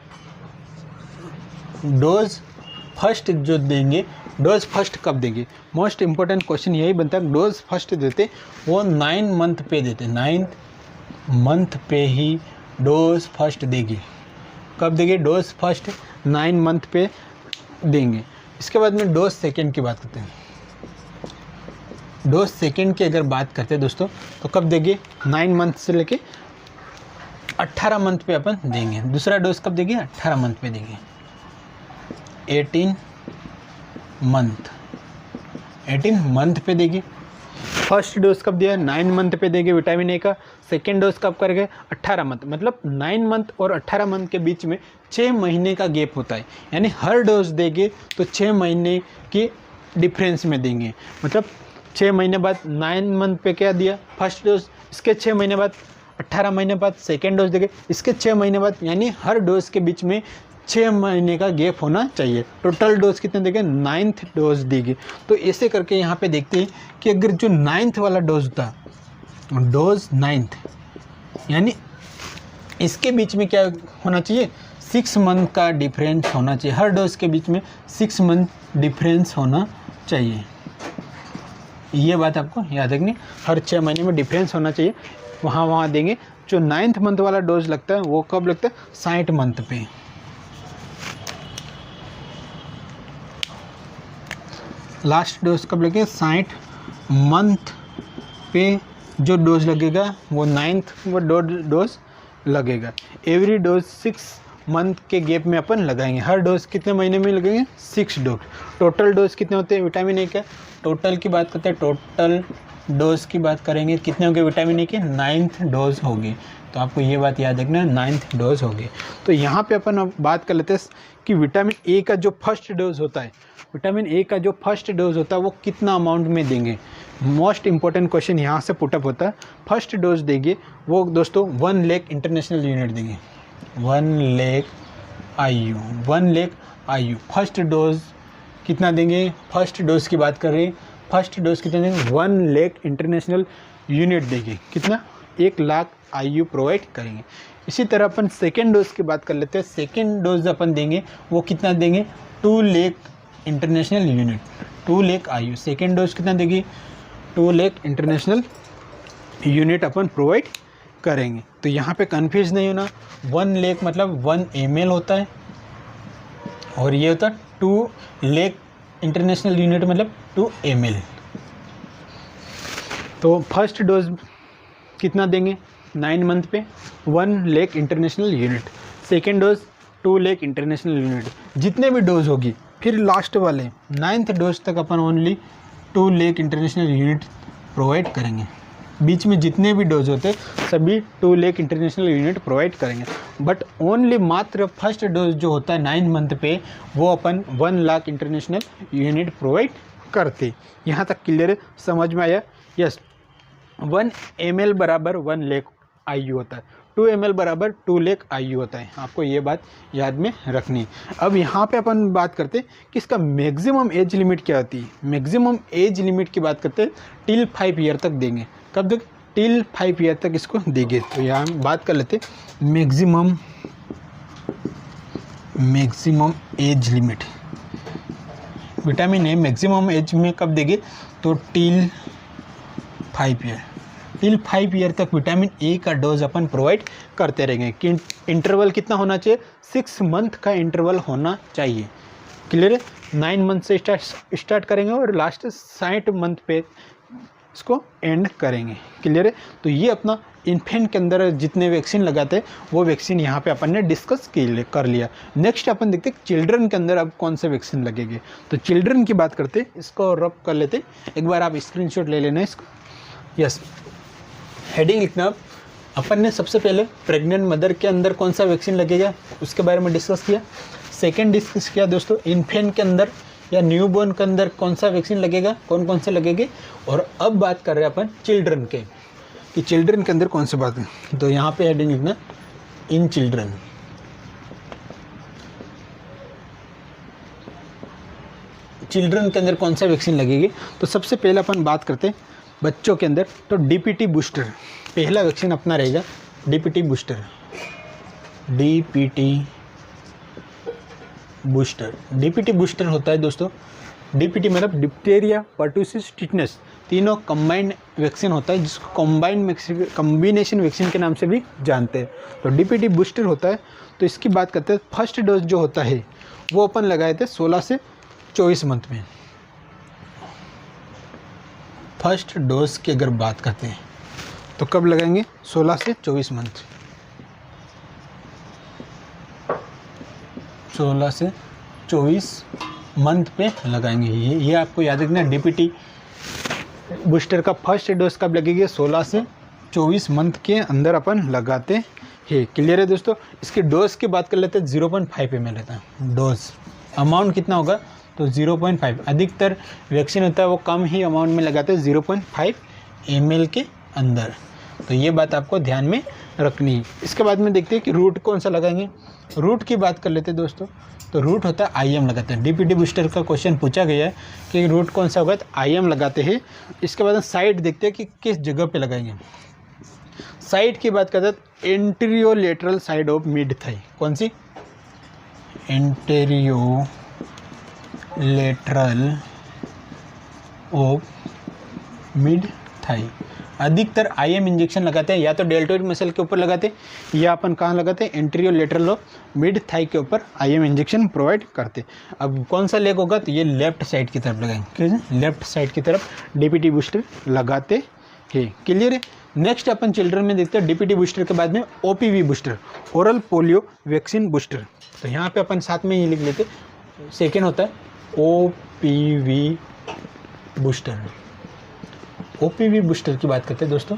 डोज फर्स्ट जो देंगे, डोज फर्स्ट कब देंगे? मोस्ट इंपॉर्टेंट क्वेश्चन यही बनता है। डोज फर्स्ट देते वो 9 मंथ पे देते, 9th मंथ पे ही डोज फर्स्ट देगी। कब देंगे? डोज फर्स्ट 9 मंथ पे देंगे। इसके बाद में डोज सेकेंड की बात करते हैं। डोज सेकेंड की अगर बात करते हैं दोस्तों, तो कब देंगे? 9 मंथ से लेके 18 मंथ पे अपन देंगे। दूसरा डोज कब देंगे? 18 मंथ पे देंगे। 18 मंथ पे देंगे। फर्स्ट डोज कब दिया? 9 मंथ पे देंगे विटामिन ए का। सेकेंड डोज कब करेंगे? 18 मंथ। मतलब 9 मंथ और 18 मंथ के बीच में 6 महीने का गैप होता है, यानी हर डोज देंगे तो 6 महीने की डिफरेंस में देंगे। मतलब 6 महीने बाद 9 मंथ पे क्या दिया? फर्स्ट डोज, इसके 6 महीने बाद 18 महीने बाद सेकेंड डोज देंगे, इसके 6 महीने बाद, यानी हर डोज के बीच में 6 महीने का गैप होना चाहिए। टोटल डोज कितने देंगे? 9th डोज देंगे। तो ऐसे करके यहाँ पे देखते हैं कि अगर जो 9th वाला डोज था, डोज 9th, यानी इसके बीच में क्या होना चाहिए? 6 मंथ का डिफरेंस होना चाहिए। हर डोज के बीच में 6 मंथ डिफरेंस होना चाहिए। ये बात आपको याद रखनी, हर 6 महीने में डिफरेंस होना चाहिए, वहाँ देंगे। जो 9th मंथ वाला डोज लगता है वो कब लगता है? 60 मंथ पे। लास्ट डोज कब लगेगा? 60 मंथ पे जो डोज लगेगा वो 9th वो डोज लगेगा। एवरी डोज 6 मंथ के गैप में अपन लगाएंगे। हर डोज कितने महीने में लगेंगे? 6 डोज। टोटल डोज कितने होते हैं विटामिन ए का? टोटल की बात करते हैं, टोटल डोज की बात करेंगे, कितने होंगे विटामिन ए के? 9th डोज होगी। तो आपको ये बात याद रखना है, 9th डोज होगी। तो यहाँ पे अपन अब बात कर लेते हैं कि विटामिन ए का जो फर्स्ट डोज होता है, विटामिन ए का जो फर्स्ट डोज होता है वो कितना अमाउंट में देंगे? मोस्ट इंपॉर्टेंट क्वेश्चन यहाँ से पुटअप होता है। फर्स्ट डोज देंगे वो दोस्तों 1 लाख इंटरनेशनल यूनिट देंगे। 1 lakh IU, 1 lakh IU first dose कितना देंगे? फर्स्ट डोज की बात कर रहे हैं, फर्स्ट डोज कितना देंगे? 1 लाख इंटरनेशनल यूनिट देंगे। कितना? 1 लाख IU प्रोवाइड करेंगे। इसी तरह अपन सेकेंड डोज की बात कर लेते हैं। सेकेंड डोज अपन देंगे वो कितना देंगे? 2 lakh international unit, 2 lakh IU। Second dose कितना देगी? 2 लाख इंटरनेशनल यूनिट अपन प्रोवाइड करेंगे। तो यहाँ पे कंफ्यूज नहीं होना, 1 लाख मतलब 1 ml होता है, और ये होता है 2 लाख इंटरनेशनल यूनिट मतलब 2 ml। तो फर्स्ट डोज कितना देंगे? 9 मंथ पे 1 lakh international unit. Second dose 2 lakh international unit. जितने भी डोज होगी, फिर लास्ट वाले 9th डोज तक अपन only 2 lakh international unit provide करेंगे। बीच में जितने भी डोज होते सभी 2 लाख इंटरनेशनल यूनिट प्रोवाइड करेंगे। बट ओनली मात्र फर्स्ट डोज जो होता है 9 मंथ पे वो अपन 1 लाख इंटरनेशनल यूनिट प्रोवाइड करते। यहाँ तक क्लियर है? समझ में आया? यस। 1 ml बराबर 1 लाख IU होता है, 2 ml बराबर 2 लाख IU होता है। आपको ये बात याद में रखनी है। अब यहाँ पे अपन बात करते हैं कि इसका मैक्सिमम एज लिमिट क्या होती है। मैक्सिमम एज लिमिट की बात करते हैं टिल 5 ईयर तक देंगे। कब तक? टिल 5 ईयर तक इसको देंगे। तो यहाँ बात कर लेते maximum age limit. Vitamin A maximum age में कब देंगे? तो टिल 5 ईयर। टिल 5 ईयर तक विटामिन ए का डोज अपन प्रोवाइड करते रहेंगे। कि इंटरवल कितना होना चाहिए? 6 मंथ का इंटरवल होना चाहिए। क्लियर है? 9 मंथ से स्टार्ट करेंगे और लास्ट 60 मंथ पे इसको एंड करेंगे। क्लियर है? तो ये अपना इन्फेंट के अंदर जितने वैक्सीन लगाते हैं वो वैक्सीन यहाँ पे अपन ने डिस्कस कर लिया। नेक्स्ट अपन देखते हैं चिल्ड्रन के अंदर अब कौन से वैक्सीन लगेंगे। तो चिल्ड्रन की बात करते हैं, इसको रब कर लेते। एक बार आप स्क्रीनशॉट ले लेना इसको। यस, हेडिंग लिखना। अपन ने सबसे पहले प्रेग्नेंट मदर के अंदर कौन सा वैक्सीन लगेगा उसके बारे में डिस्कस किया। सेकेंड डिस्कस किया दोस्तों इन्फेंट के अंदर या न्यूबॉर्न के अंदर कौन सा वैक्सीन लगेगा, कौन कौन से लगेंगे। और अब बात कर रहे हैं अपन चिल्ड्रन के, कि चिल्ड्रन के अंदर कौन सी बात है। तो यहाँ पे हेडिंग लिखना इन चिल्ड्रन। चिल्ड्रन के अंदर कौन सा वैक्सीन लगेगी। तो सबसे पहले अपन बात करते हैं बच्चों के अंदर। तो DPT बूस्टर पहला वैक्सीन अपना रहेगा। DPT booster, DPT booster. DPT booster होता है दोस्तों, DPT मतलब डिप्टेरिया पर्टुसिस टिटनेस। तीनों कंबाइंड वैक्सीन होता है, जिसको कॉम्बिनेशन वैक्सीन के नाम से भी जानते हैं। तो डीपीटी बूस्टर होता है। तो इसकी बात करते हैं, फर्स्ट डोज जो होता है वो अपन लगाए थे 16 से 24 मंथ में। फर्स्ट डोज की अगर बात करते हैं तो कब लगाएंगे? 16 से 24 मंथ। 16 से 24 मंथ पे लगाएंगे। ये आपको याद रखना है। डीपीटी बूस्टर का फर्स्ट डोज कब लगेगी? 16 से 24 मंथ के अंदर अपन लगाते हैं। क्लियर है दोस्तों? इसकी डोज की बात कर लेते हैं। 0.5 ml रहता है डोज। अमाउंट कितना होगा? तो 0.5। अधिकतर वैक्सीन होता है वो कम ही अमाउंट में लगाते हैं, 0.5 ml के अंदर। तो ये बात आपको ध्यान में रखनी है। इसके बाद में देखते हैं कि रूट कौन सा लगाएंगे। रूट की बात कर लेते हैं दोस्तों। तो रूट होता है IM लगाते हैं। डीपीटी बूस्टर का क्वेश्चन पूछा गया है कि रूट कौन सा होगा, तो IM लगाते हैं। इसके बाद साइट देखते हैं कि किस जगह पे लगाएंगे। साइट की बात करते हैं, एंटीरियोलेटरल साइड ऑफ मिड थाई। कौन सी? एंटीरियोलेटरल ऑफ मिड थाई। अधिकतर IM इंजेक्शन लगाते हैं, या तो डेल्टोइड मसल के ऊपर लगाते हैं, या अपन कहाँ लगाते हैं? Anterior lateral of mid thigh के ऊपर IM इंजेक्शन प्रोवाइड करते हैं। अब कौन सा लेग होगा? तो ये लेफ्ट साइड की तरफ लगाएंगे। लेफ्ट साइड की तरफ डीपीटी बूस्टर लगाते हैं। क्लियर है? नेक्स्ट अपन चिल्ड्रन में देखते हैं डीपीटी बूस्टर के बाद में OPV booster, oral polio vaccine booster. तो यहाँ पे अपन साथ में ये लिख लेते, सेकेंड होता है OPV बूस्टर। OPV बूस्टर की बात करते हैं दोस्तों,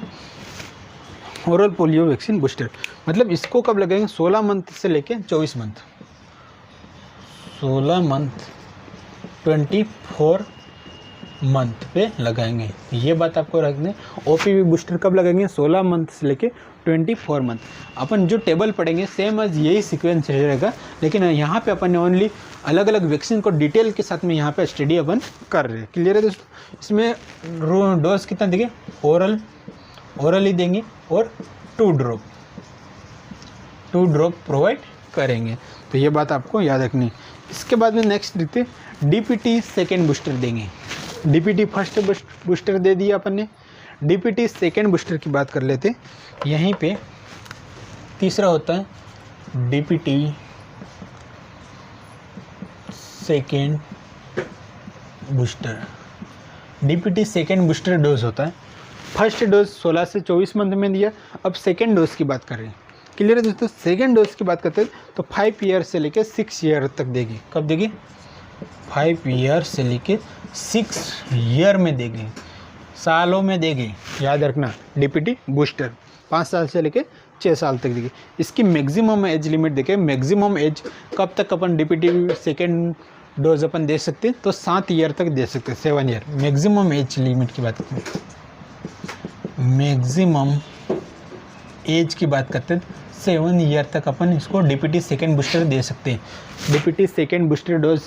ओरल पोलियो वैक्सीन बूस्टर। मतलब इसको कब लगाएंगे? 16 मंथ से लेके 24 मंथ। 16 मंथ 24 मंथ पे लगाएंगे। ये बात आपको रख दें। OPV बूस्टर कब लगाएंगे? 16 मंथ से लेके 24 मंथ। अपन जो टेबल पढ़ेंगे सेम आज यही सीक्वेंस रहेगा, लेकिन यहाँ पे अपन ने ओनली अलग अलग वैक्सीन को डिटेल के साथ में यहाँ पे स्टडी अपन कर रहे हैं। क्लियर है दोस्तों? इसमें डोज कितना देंगे? ओरल ही देंगे और 2 ड्रॉप प्रोवाइड करेंगे। तो ये बात आपको याद रखनी। इसके बाद में नेक्स्ट देखते डीपीटी सेकेंड बूस्टर देंगे। डीपीटी फर्स्ट बूस्टर दे दिया अपन ने। डीपीटी सेकेंड बूस्टर की बात कर लेते। यहीं पे तीसरा होता है DPT second booster. DPT second booster dose होता है। फर्स्ट डोज 16 से 24 मंथ में दिया। अब सेकेंड डोज की बात कर रहे हैं। क्लियर है दोस्तों? सेकेंड डोज की बात करते हैं तो 5 ईयर से लेके 6 ईयर तक देगी। कब देगी? 5 ईयर से लेके 6 ईयर में देगी, सालों में देगी। याद रखना, डीपीटी बूस्टर 5 साल से लेके 6 साल तक देगी। इसकी मैक्सिमम एज लिमिट देखें। मैक्सिमम एज कब तक अपन डीपीटी सेकेंड डोज अपन दे सकते हैं? तो 7 ईयर तक दे सकते हैं, 7 ईयर। मैक्सिमम एज लिमिट की बात करते हैं, मैक्सिमम एज की बात करते हैं 7 ईयर तक अपन इसको डीपीटी सेकेंड बूस्टर दे सकते हैं। DPT second booster dose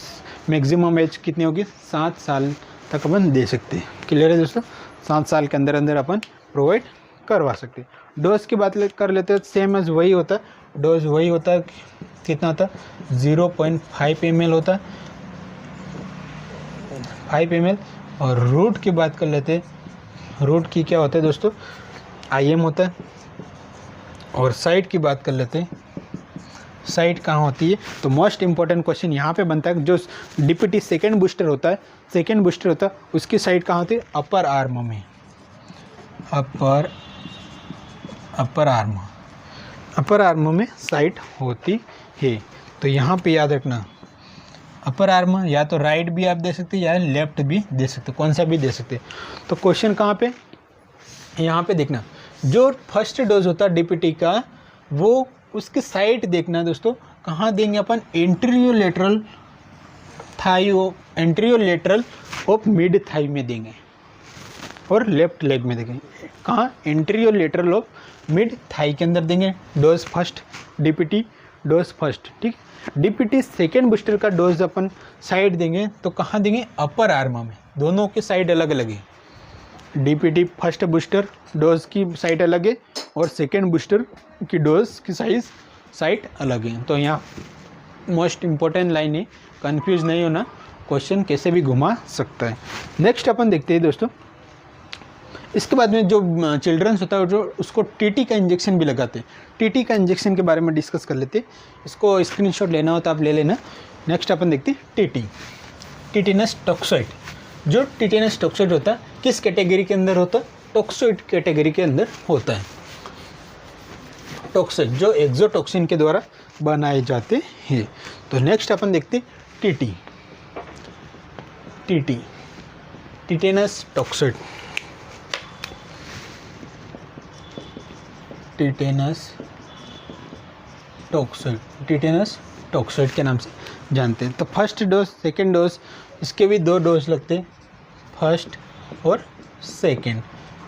maximum age कितनी होगी? 7 साल तक अपन दे सकते हैं। क्लियर है दोस्तों? 7 साल के अंदर अंदर अपन प्रोवाइड करवा सकते हैं। डोज की बात कर लेते हैं, सेम एज वही होता है। डोज वही होता है, कितना होता है? 0.5 ml होता है, 5 ml। और रूट की बात कर लेते हैं। रूट की क्या होता है दोस्तों? IM होता है। और साइट की बात कर लेते हैं। साइट कहाँ होती है? तो मोस्ट इंपॉर्टेंट क्वेश्चन यहाँ पे बनता है। जो डीपीटी सेकेंड बूस्टर होता है उसकी साइट कहाँ होती है? अपर आर्म में। अपर आर्म में साइट होती है। तो यहाँ पे याद रखना, अपर आर्म या तो राइट भी आप दे सकते हैं या लेफ्ट भी दे सकते, कौन सा भी दे सकते। तो क्वेश्चन कहाँ पे? यहाँ पे देखना, जो फर्स्ट डोज होता है डीपीटी का, वो उसकी साइट देखना दोस्तों। कहाँ देंगे अपन? Anterior lateral of mid thigh में देंगे और लेफ्ट लेग में देंगे। कहाँ? Anterior lateral of mid thigh के अंदर देंगे। Dose first, DPT dose first, ठीक। डीपीटी सेकेंड बूस्टर का डोज अपन साइड देंगे तो कहाँ देंगे? अपर आर्म में। दोनों की साइड अलग अलग है। डीपीटी फर्स्ट बूस्टर डोज की साइट अलग है और सेकेंड बूस्टर की डोज की साइट अलग है। तो यहाँ मोस्ट इम्पोर्टेंट लाइन है, कंफ्यूज नहीं होना, क्वेश्चन कैसे भी घुमा सकता है। नेक्स्ट अपन देखते हैं दोस्तों, इसके बाद में जो चिल्ड्रंस होता है जो उसको टीटी का इंजेक्शन भी लगाते हैं। टीटी का इंजेक्शन के बारे में डिस्कस कर लेते हैं। इसको स्क्रीनशॉट लेना हो तो आप ले लेना। नेक्स्ट अपन देखते हैं टीटी, टिटेनस टॉक्सोइड। जो टिटेनस टॉक्सोइड होता है किस कैटेगरी के अंदर होता है? टॉक्सोइड कैटेगरी के अंदर होता है। टॉक्सिन जो एक्सोटॉक्सिन के द्वारा बनाए जाते हैं। तो नेक्स्ट अपन देखते हैं TT, TT tetanus toxoid, tetanus toxoid, tetanus toxoid के नाम से जानते हैं। तो फर्स्ट डोज, सेकेंड डोज, इसके भी 2 डोज लगते हैं, फर्स्ट और सेकेंड।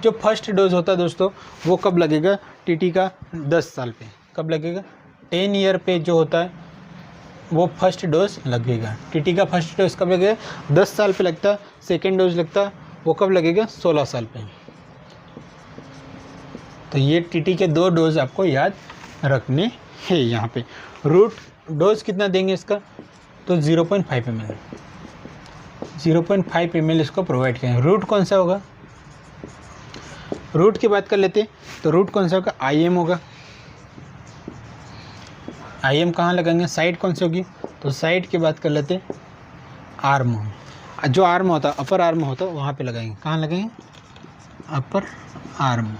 जो फर्स्ट डोज होता है दोस्तों वो कब लगेगा? टीटी का 10 साल पे। कब लगेगा? 10 ईयर पे जो होता है वो फर्स्ट डोज लगेगा। टीटी का फर्स्ट डोज कब लगेगा? 10 साल पे लगता है। सेकेंड डोज लगता वो कब लगेगा? 16 साल पे। तो ये टीटी के 2 डोज आपको याद रखने हैं। यहाँ पे रूट डोज कितना देंगे इसका? तो 0.5 ml, 0.5 ml इसको प्रोवाइड करेंगे। रूट कौन सा होगा? रूट की बात कर लेते हैं तो रूट कौन सा होगा? IM होगा। IM कहाँ लगाएंगे? साइड कौन सी होगी? तो साइड की बात कर लेते हैं आर्म। जो आर्म होता है, अपर आर्म होता है, वहाँ पे लगाएंगे। कहाँ लगाएंगे? Upper arm.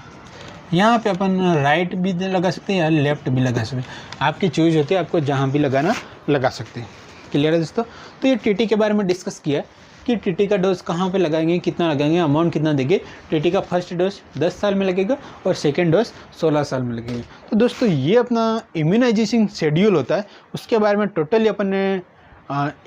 यहाँ पे अपन राइट भी लगा सकते हैं या लेफ्ट भी लगा सकते हैं, आपकी चॉइस होती है, आपको जहाँ भी लगाना लगा सकते हैं। क्लियर है दोस्तों? तो ये टीटी के बारे में डिस्कस किया है कि टीटी का डोज कहाँ पे लगाएंगे, कितना लगाएंगे, अमाउंट कितना देंगे। टीटी का फर्स्ट डोज 10 साल में लगेगा और सेकेंड डोज 16 साल में लगेगा। तो दोस्तों ये अपना इम्यूनाइजेशन शेड्यूल होता है, उसके बारे में टोटली अपन ने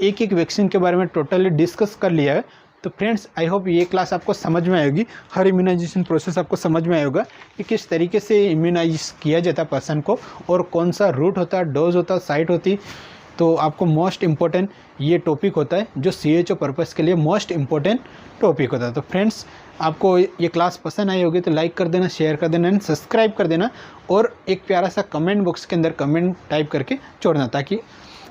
एक एक वैक्सीन के बारे में टोटली डिस्कस कर लिया है। तो फ्रेंड्स आई होप ये क्लास आपको समझ में आएगी, हर इम्यूनाइजेशन प्रोसेस आपको समझ में आएगा कि किस तरीके से इम्यूनाइज किया जाता है पर्सन को, और कौन सा रूट होता है, डोज होता है, साइट होती। तो आपको मोस्ट इम्पोर्टेंट ये टॉपिक होता है जो CHO पर्पस के लिए मोस्ट इम्पोर्टेंट टॉपिक होता है। तो फ्रेंड्स आपको ये क्लास पसंद आई होगी तो लाइक कर देना, शेयर कर देना एंड सब्सक्राइब कर देना, और एक प्यारा सा कमेंट बॉक्स के अंदर कमेंट टाइप करके छोड़ना, ताकि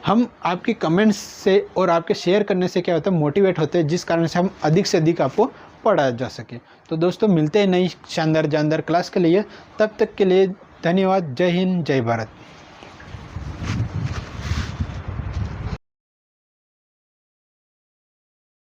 हम आपकी कमेंट्स से और आपके शेयर करने से क्या होता है, मोटिवेट होते हैं, जिस कारण से हम अधिक से अधिक आपको पढ़ाया जा सके। तो दोस्तों मिलते हैं नई शानदार जानदार क्लास के लिए, तब तक के लिए धन्यवाद। जय हिंद, जय भारत।